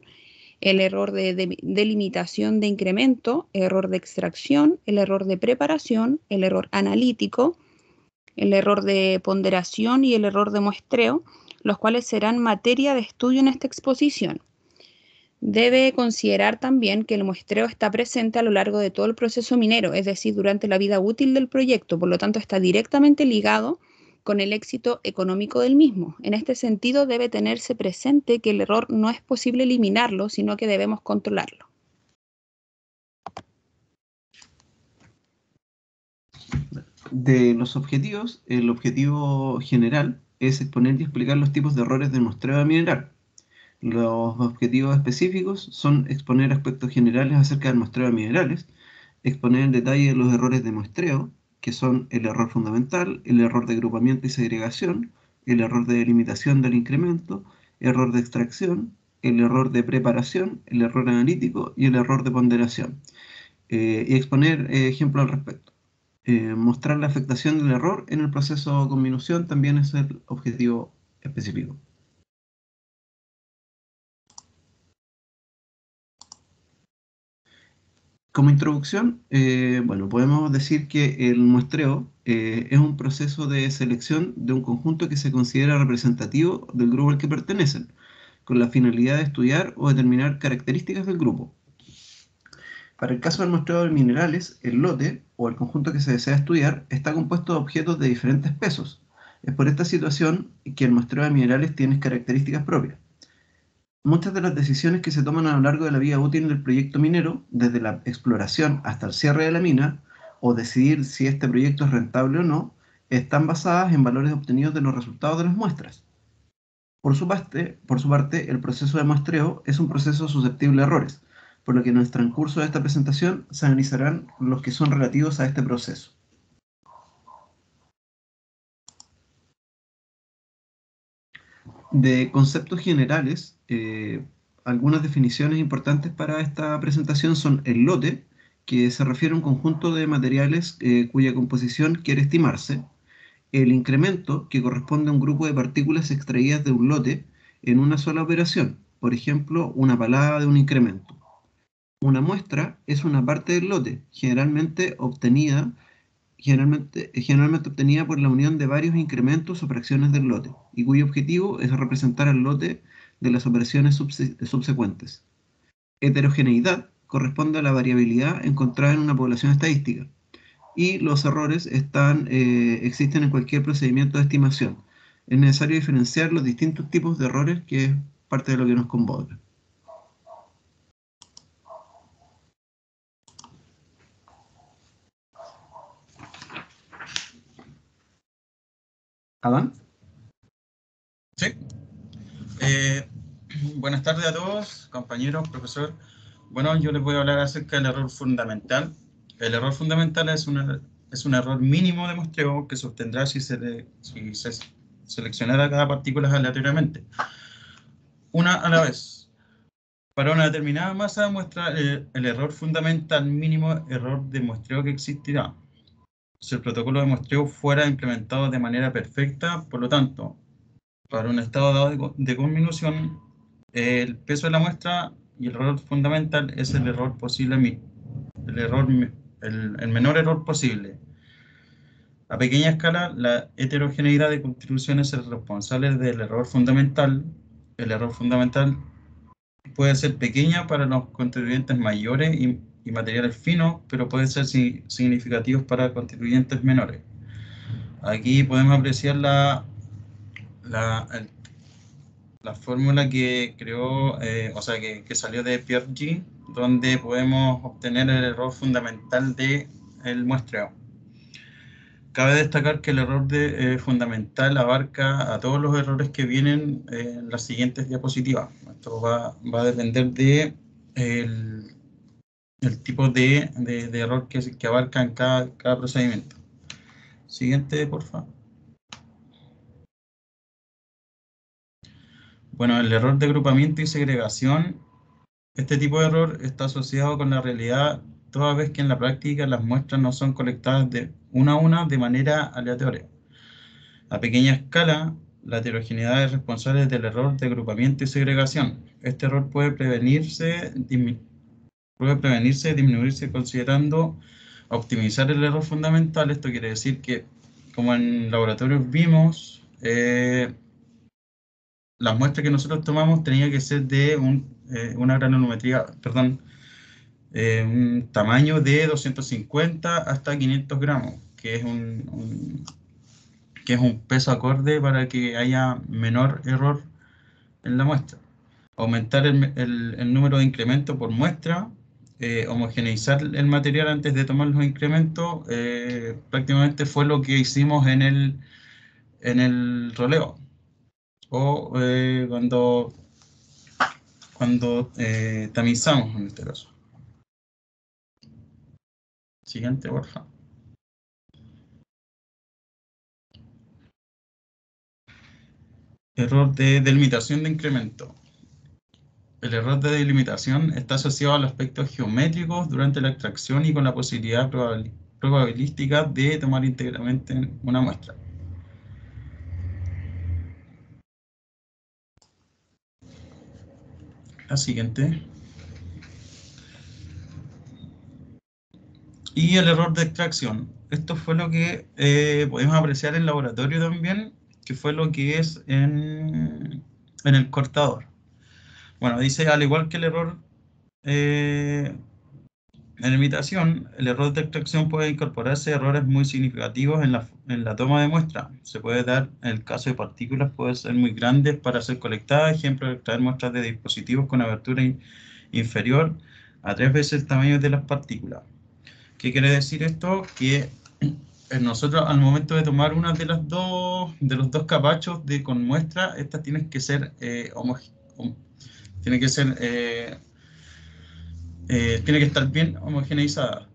Speaker 9: el error de delimitación de incremento, error de extracción, el error de preparación, el error analítico, el error de ponderación y el error de muestreo, los cuales serán materia de estudio en esta exposición. Debe considerar también que el muestreo está presente a lo largo de todo el proceso minero, es decir, durante la vida útil del proyecto, por lo tanto está directamente ligado con el éxito económico del mismo. En este sentido, debe tenerse presente que el error no es posible eliminarlo, sino que debemos controlarlo.
Speaker 8: De los objetivos, el objetivo general es exponer y explicar los tipos de errores del muestreo de mineral. Los objetivos específicos son exponer aspectos generales acerca del muestreo de minerales, exponer en detalle los errores de muestreo, que son el error fundamental, el error de agrupamiento y segregación, el error de delimitación del incremento, error de extracción, el error de preparación, el error analítico y el error de ponderación. Y exponer ejemplos al respecto. Mostrar la afectación del error en el proceso de conminución también es el objetivo específico. Como introducción, podemos decir que el muestreo es un proceso de selección de un conjunto que se considera representativo del grupo al que pertenecen, con la finalidad de estudiar o determinar características del grupo. Para el caso del muestreo de minerales, el lote, o el conjunto que se desea estudiar, está compuesto de objetos de diferentes pesos. Es por esta situación que el muestreo de minerales tiene características propias. Muchas de las decisiones que se toman a lo largo de la vida útil del proyecto minero, desde la exploración hasta el cierre de la mina, o decidir si este proyecto es rentable o no, están basadas en valores obtenidos de los resultados de las muestras. Por su parte, el proceso de muestreo es un proceso susceptible a errores, por lo que en el transcurso de esta presentación se analizarán los que son relativos a este proceso. De conceptos generales, algunas definiciones importantes para esta presentación son el lote, que se refiere a un conjunto de materiales cuya composición quiere estimarse, el incremento, que corresponde a un grupo de partículas extraídas de un lote en una sola operación, por ejemplo, una palada de un incremento. Una muestra es una parte del lote, generalmente obtenida por la unión de varios incrementos o fracciones del lote, y cuyo objetivo es representar al lote de las operaciones subsecuentes. Heterogeneidad corresponde a la variabilidad encontrada en una población estadística, y los errores existen en cualquier procedimiento de estimación. Es necesario diferenciar los distintos tipos de errores, que es parte de lo que nos convoca. ¿Adán?
Speaker 3: Sí. Buenas tardes a todos, compañeros, profesor. Bueno, yo les voy a hablar acerca del error fundamental. El error fundamental es un error mínimo de muestreo que se obtendrá si se seleccionara cada partícula aleatoriamente, una a la vez. Para una determinada masa de muestra, el error fundamental mínimo error de muestreo que existirá si el protocolo de muestreo fuera implementado de manera perfecta. Por lo tanto, para un estado dado de conminución, el peso de la muestra y el error fundamental es el error posible, el menor error posible. A pequeña escala, la heterogeneidad de contribución es el responsable del error fundamental. El error fundamental puede ser pequeña para los contribuyentes mayores y materiales finos, pero puede ser significativos para contribuyentes menores. Aquí podemos apreciar la fórmula que creó, o sea, que salió de Pierre G, donde podemos obtener el error fundamental del muestreo. Cabe destacar que el error fundamental abarca a todos los errores que vienen en las siguientes diapositivas. Esto va a depender de el tipo de error que abarca en cada procedimiento. Siguiente, por favor. Bueno, el error de agrupamiento y segregación. Este tipo de error está asociado con la realidad toda vez que en la práctica las muestras no son colectadas de una a una de manera aleatoria. A pequeña escala, la heterogeneidad es responsable del error de agrupamiento y segregación. Este error puede prevenirse y disminuirse considerando optimizar el error fundamental. Esto quiere decir que, como en laboratorios vimos, las muestras que nosotros tomamos tenían que ser de una granulometría, perdón, un tamaño de 250 hasta 500 gramos, que es un peso acorde para que haya menor error en la muestra. Aumentar el número de incrementos por muestra, homogeneizar el material antes de tomar los incrementos, prácticamente fue lo que hicimos en el roleo. O cuando tamizamos en este caso. Siguiente, por favor. Error de delimitación de incremento. El error de delimitación está asociado a los aspectos geométricos durante la extracción y con la posibilidad probabilística de tomar íntegramente una muestra. La siguiente. Y el error de extracción. Esto fue lo que podemos apreciar en laboratorio también, que fue lo que es en el cortador. Bueno, dice, al igual que el error en imitación, el error de extracción puede incorporarse errores muy significativos en la toma de muestra. Se puede dar, en el caso de partículas, pueden ser muy grandes para ser colectadas. Ejemplo, extraer muestras de dispositivos con abertura inferior a 3 veces el tamaño de las partículas. ¿Qué quiere decir esto? Que nosotros al momento de tomar una de los dos capachos con muestra, estas tienen que ser tiene que estar bien homogeneizada.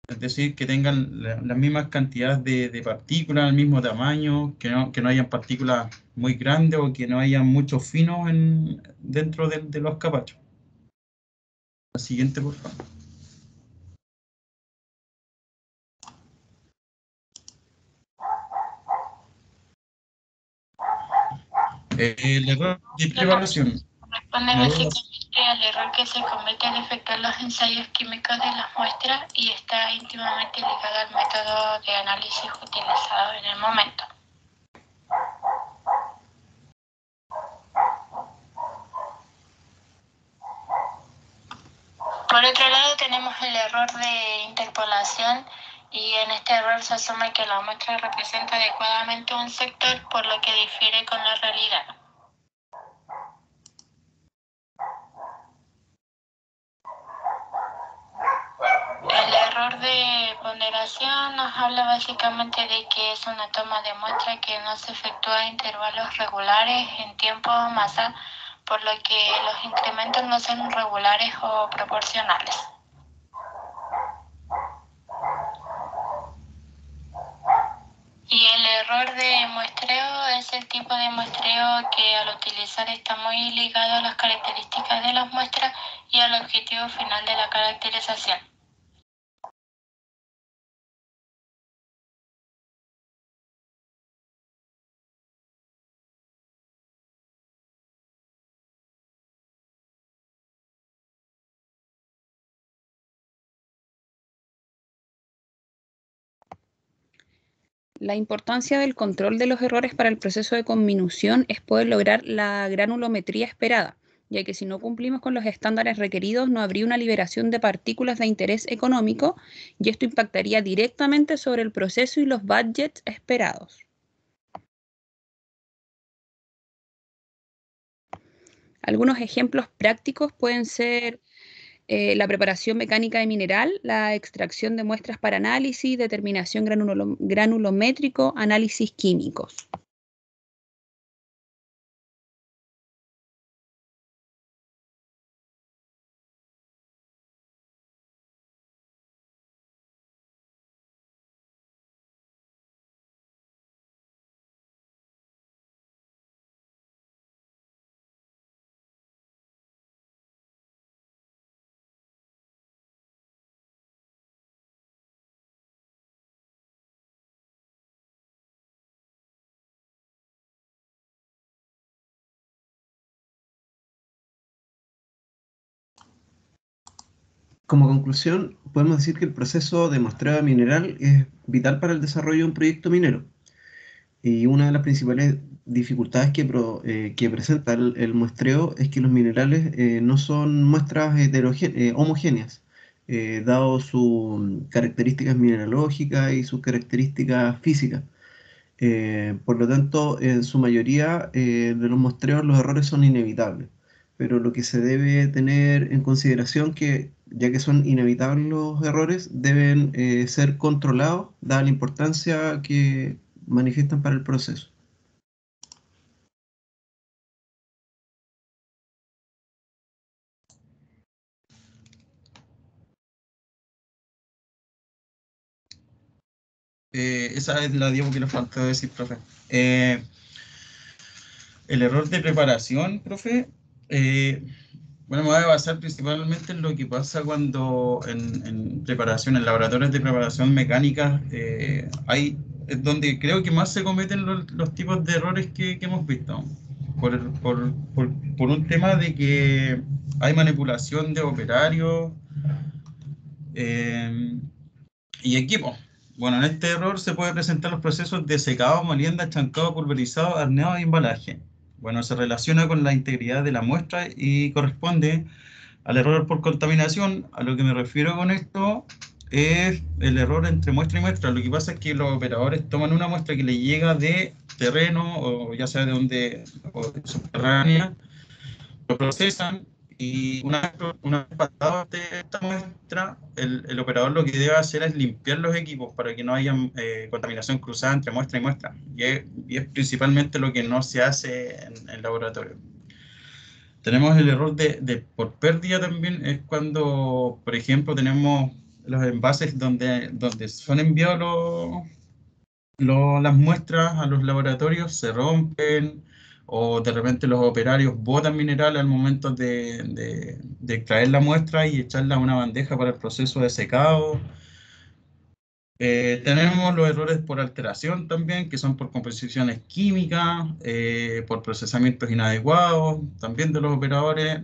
Speaker 3: Es decir, que tengan las mismas cantidades de partículas, el mismo tamaño, que no hayan partículas muy grandes o que no haya muchos finos dentro de los capachos. La siguiente, por favor. El error de preparación.
Speaker 10: Responde básicamente al error que se comete al efectuar los ensayos químicos de las muestras y está íntimamente ligado al método de análisis utilizado en el momento. Por otro lado tenemos el error de interpolación y en este error se asume que la muestra representa adecuadamente un sector, por lo que difiere con la realidad. El error de ponderación nos habla básicamente de que es una toma de muestra que no se efectúa a intervalos regulares en tiempo o masa, por lo que los incrementos no son regulares o proporcionales. Y el error de muestreo es el tipo de muestreo que al utilizar está muy ligado a las características de las muestras y al objetivo final de la caracterización.
Speaker 9: La importancia del control de los errores para el proceso de conminución es poder lograr la granulometría esperada, ya que si no cumplimos con los estándares requeridos no habría una liberación de partículas de interés económico y esto impactaría directamente sobre el proceso y los budgets esperados. Algunos ejemplos prácticos pueden ser la preparación mecánica de mineral, la extracción de muestras para análisis, determinación granulométrico, análisis químicos.
Speaker 8: Como conclusión, podemos decir que el proceso de muestreo mineral es vital para el desarrollo de un proyecto minero. Y una de las principales dificultades que presenta el muestreo es que los minerales no son muestras homogéneas, dado sus características mineralógicas y sus características físicas. Por lo tanto, en su mayoría de los muestreos los errores son inevitables, pero lo que se debe tener en consideración que, ya que son inevitables los errores, deben ser controlados, dada la importancia que manifiestan para el proceso.
Speaker 3: Esa es la diapo que nos faltó decir, profe. El error de preparación, profe, bueno, me voy a basar principalmente en lo que pasa cuando en preparación, en laboratorios de preparación mecánica, es donde creo que más se cometen los tipos de errores que hemos visto. Por un tema de que hay manipulación de operarios y equipos. Bueno, en este error se puede presentar los procesos de secado, molienda, chancado, pulverizado, horneado e embalaje. Bueno, se relaciona con la integridad de la muestra y corresponde al error por contaminación. A lo que me refiero con esto es el error entre muestra y muestra. Lo que pasa es que los operadores toman una muestra que les llega de terreno, o ya sea de donde, o de subterránea, lo procesan, y una vez pasada esta muestra, el operador lo que debe hacer es limpiar los equipos para que no haya contaminación cruzada entre muestra y muestra. Y es principalmente lo que no se hace en el laboratorio. Tenemos el error por pérdida también, es cuando, por ejemplo, tenemos los envases donde son enviados las muestras a los laboratorios, se rompen, o de repente los operarios botan mineral al momento de extraer la muestra y echarla a una bandeja para el proceso de secado. Tenemos los errores por alteración también, que son por composiciones químicas, por procesamientos inadecuados, también de los operadores,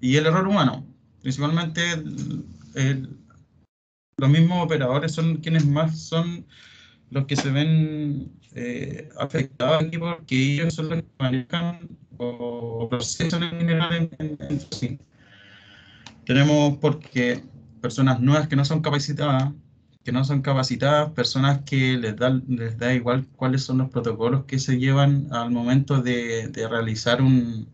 Speaker 3: y el error humano. Principalmente los mismos operadores son quienes más son los que se ven afectados aquí, porque ellos son los que manejan o procesan el mineral en sí. Tenemos porque personas nuevas que no son capacitadas, personas que les da igual cuáles son los protocolos que se llevan al momento de realizar un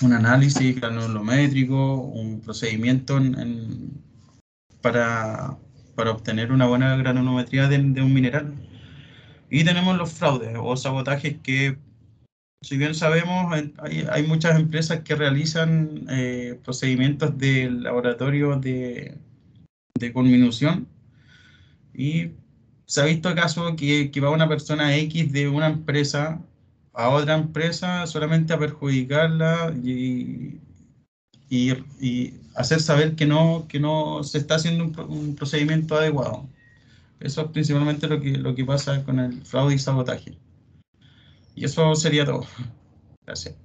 Speaker 3: análisis granulométrico, un procedimiento para obtener una buena granulometría de un mineral. Y tenemos los fraudes o sabotajes que, si bien sabemos, hay muchas empresas que realizan procedimientos de laboratorio de conminución, y se ha visto casos que va una persona X de una empresa a otra empresa solamente a perjudicarla y hacer saber que no se está haciendo un procedimiento adecuado. Eso es principalmente lo que pasa con el fraude y sabotaje. Y eso sería todo. Gracias.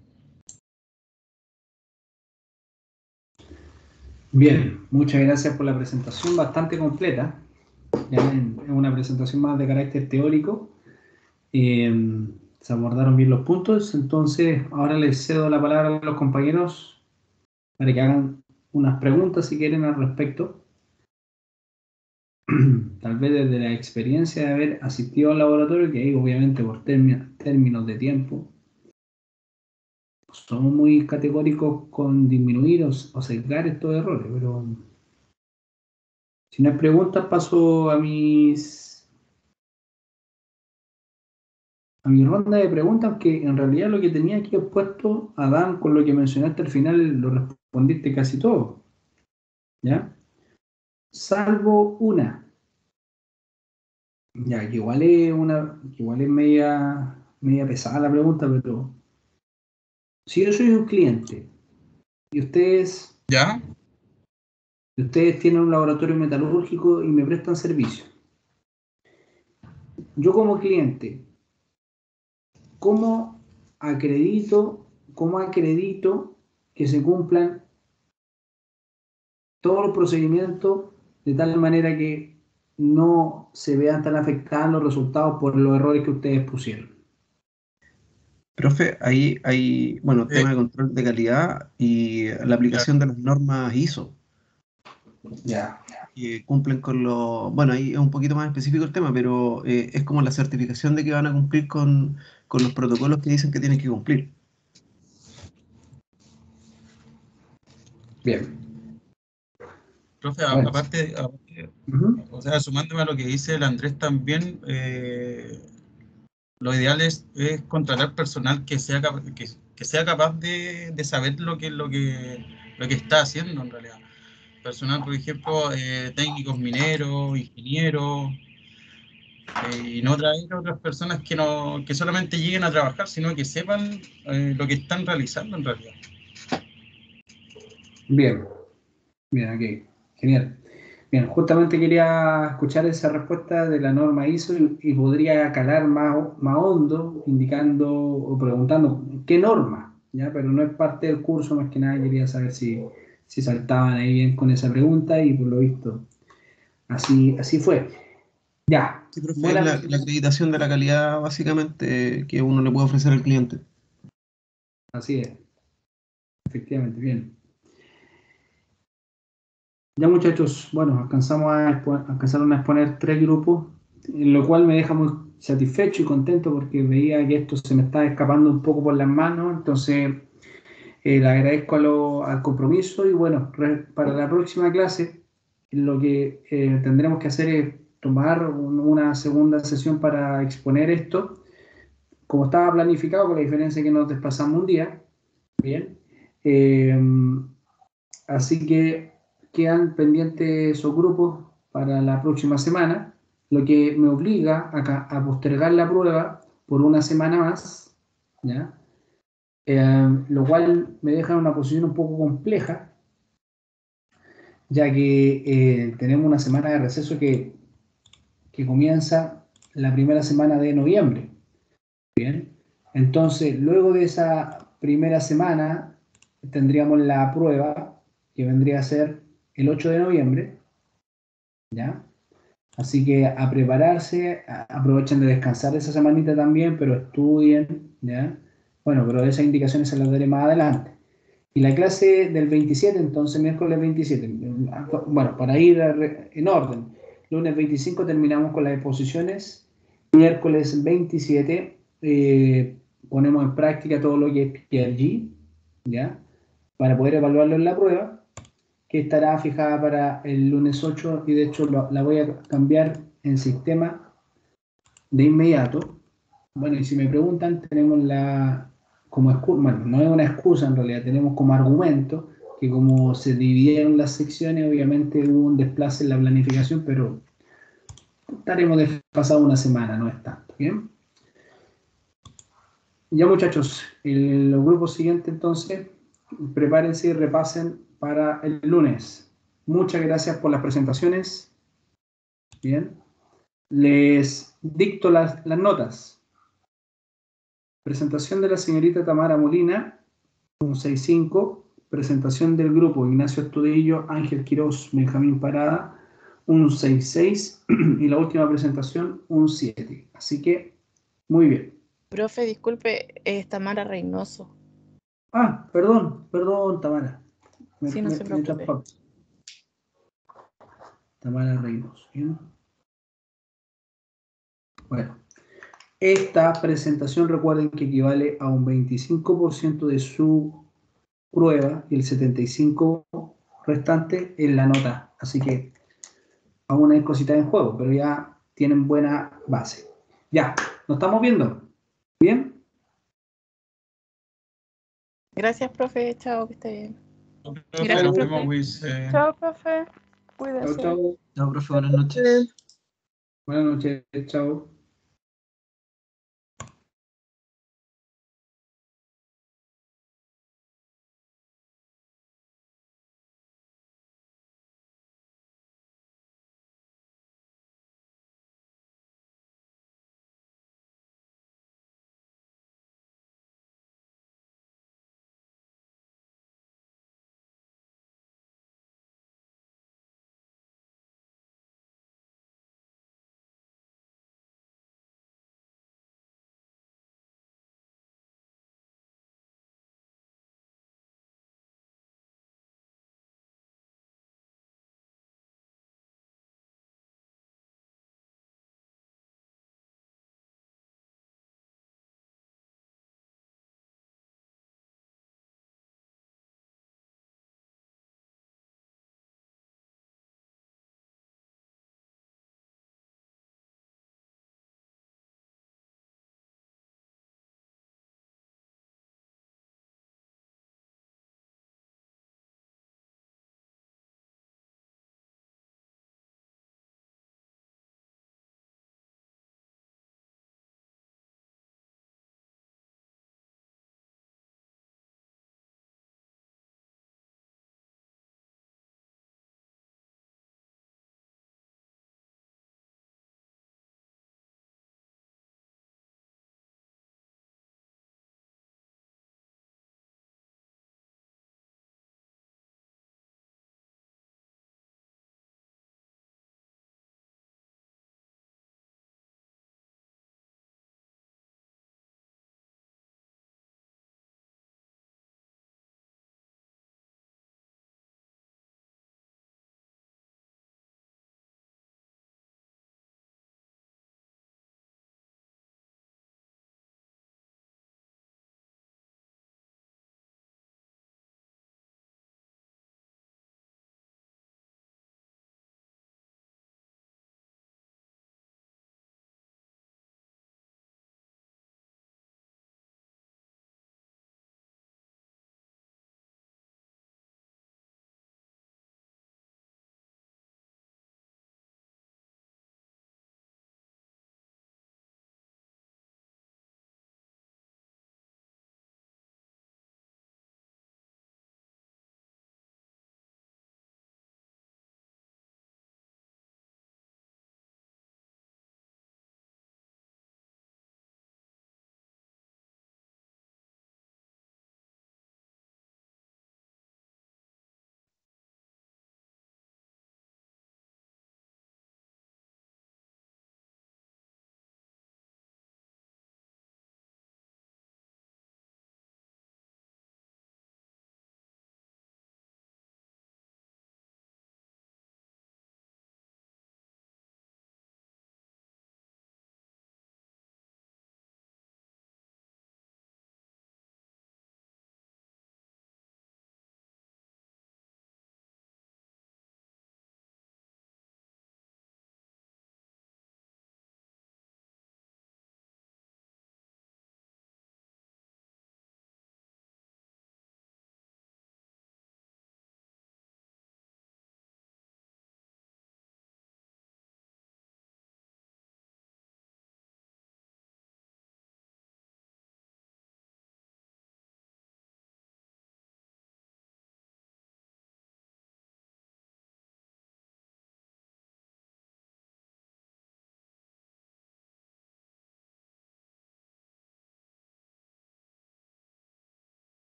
Speaker 1: Bien, muchas gracias por la presentación, bastante completa. Ya es una presentación más de carácter teórico. Se abordaron bien los puntos, entonces ahora les cedo la palabra a los compañeros para que hagan unas preguntas si quieren al respecto. Tal vez desde la experiencia de haber asistido al laboratorio, que ahí obviamente por términos de tiempo somos muy categóricos con disminuir o sesgar estos errores, pero si no hay preguntas paso a mi ronda de preguntas, aunque en realidad lo que tenía aquí expuesto, Adán, con lo que mencionaste al final, lo respondiste casi todo, ¿ya? Salvo una. Ya, que igual es media pesada la pregunta, pero si yo soy un cliente y ustedes
Speaker 3: ¿Ya?
Speaker 1: tienen un laboratorio metalúrgico y me prestan servicio, yo como cliente, ¿cómo acredito que se cumplan todos los procedimientos de tal manera que no se vean tan afectados los resultados por los errores que ustedes pusieron?
Speaker 8: Profe, ahí hay, bueno, tema de control de calidad y la aplicación de las normas ISO,
Speaker 1: Ya.
Speaker 8: que cumplen con los, bueno, ahí es un poquito más específico el tema, pero es como la certificación de que van a cumplir con los protocolos que dicen que tienen que cumplir.
Speaker 1: Bien.
Speaker 3: Profe,
Speaker 1: Bueno.
Speaker 3: aparte,
Speaker 1: Ujú.
Speaker 3: o sea, sumándome a lo que dice el Andrés también, lo ideal es contratar personal que sea, que sea capaz de saber lo que está haciendo en realidad. Personal, por ejemplo, técnicos mineros, ingenieros, y no traer a otras personas que solamente lleguen a trabajar, sino que sepan lo que están realizando en realidad.
Speaker 1: Bien, ok, genial. Bien, justamente quería escuchar esa respuesta de la norma ISO y podría calar más hondo, indicando o preguntando qué norma, ¿ya? Pero no es parte del curso, más que nada quería saber si saltaban ahí bien con esa pregunta y por lo visto así fue. Ya,
Speaker 8: Sí, profe, es
Speaker 1: buena
Speaker 8: la
Speaker 1: presentación.
Speaker 8: acreditación de la calidad básicamente que uno le puede ofrecer al cliente.
Speaker 1: Así es, efectivamente, bien. Ya muchachos, bueno, alcanzaron a exponer 3 grupos, lo cual me deja muy satisfecho y contento porque veía que esto se me está escapando un poco por las manos, entonces le agradezco al compromiso y bueno, para la próxima clase lo que tendremos que hacer es tomar una segunda sesión para exponer esto, como estaba planificado, con la diferencia que nos desplazamos un día, bien. Eh, Así que quedan pendientes esos grupos para la próxima semana, lo que me obliga a postergar la prueba por una semana más, ¿ya? Lo cual me deja en una posición un poco compleja, ya que tenemos una semana de receso que comienza la primera semana de noviembre. Bien, entonces luego de esa primera semana tendríamos la prueba que vendría a ser el 8 de noviembre, ¿ya? Así que a prepararse, aprovechen de descansar esa semanita también, pero estudien, ¿ya? Bueno, pero esas indicaciones se las daré más adelante. Y la clase del 27, entonces miércoles 27, bueno, para ir en orden, lunes 25 terminamos con las exposiciones, miércoles 27 ponemos en práctica todo lo que es PRG, ¿ya? Para poder evaluarlo en la prueba, que estará fijada para el lunes 8 y de hecho la voy a cambiar en sistema de inmediato. Bueno, y si me preguntan, tenemos como excusa, bueno, no es una excusa en realidad, tenemos como argumento que como se dividieron las secciones, obviamente hubo un desplace en la planificación, pero estaremos desfasados una semana, no es tanto, ¿bien? Ya muchachos, los grupos siguientes entonces, prepárense y repasen para el lunes. Muchas gracias por las presentaciones. Bien. Les dicto las notas. Presentación de la señorita Tamara Molina, un 6.5. Presentación del grupo Ignacio Estudillo, Ángel Quirós, Benjamín Parada, un 6.6. Y la última presentación, un 7. Así que, muy bien.
Speaker 2: Profe, disculpe, es Tamara Reynoso.
Speaker 1: Ah, perdón, Tamara.
Speaker 2: Sí, no se preocupe.
Speaker 1: Tamara Reynoso, ¿bien? Bueno, esta presentación recuerden que equivale a un 25% de su prueba y el 75% restante en la nota. Así que aún hay cositas en juego, pero ya tienen buena base. Ya, nos estamos viendo. ¿Bien?
Speaker 2: Gracias, profe. Chao, que esté bien.
Speaker 9: Gracias,
Speaker 3: Nos
Speaker 9: profe.
Speaker 3: vemos, Luis.
Speaker 2: Chao, profe.
Speaker 1: Chao,
Speaker 2: Cuídese.
Speaker 1: chao.
Speaker 8: Chao, profe, buenas noches.
Speaker 1: Buenas noches, chao.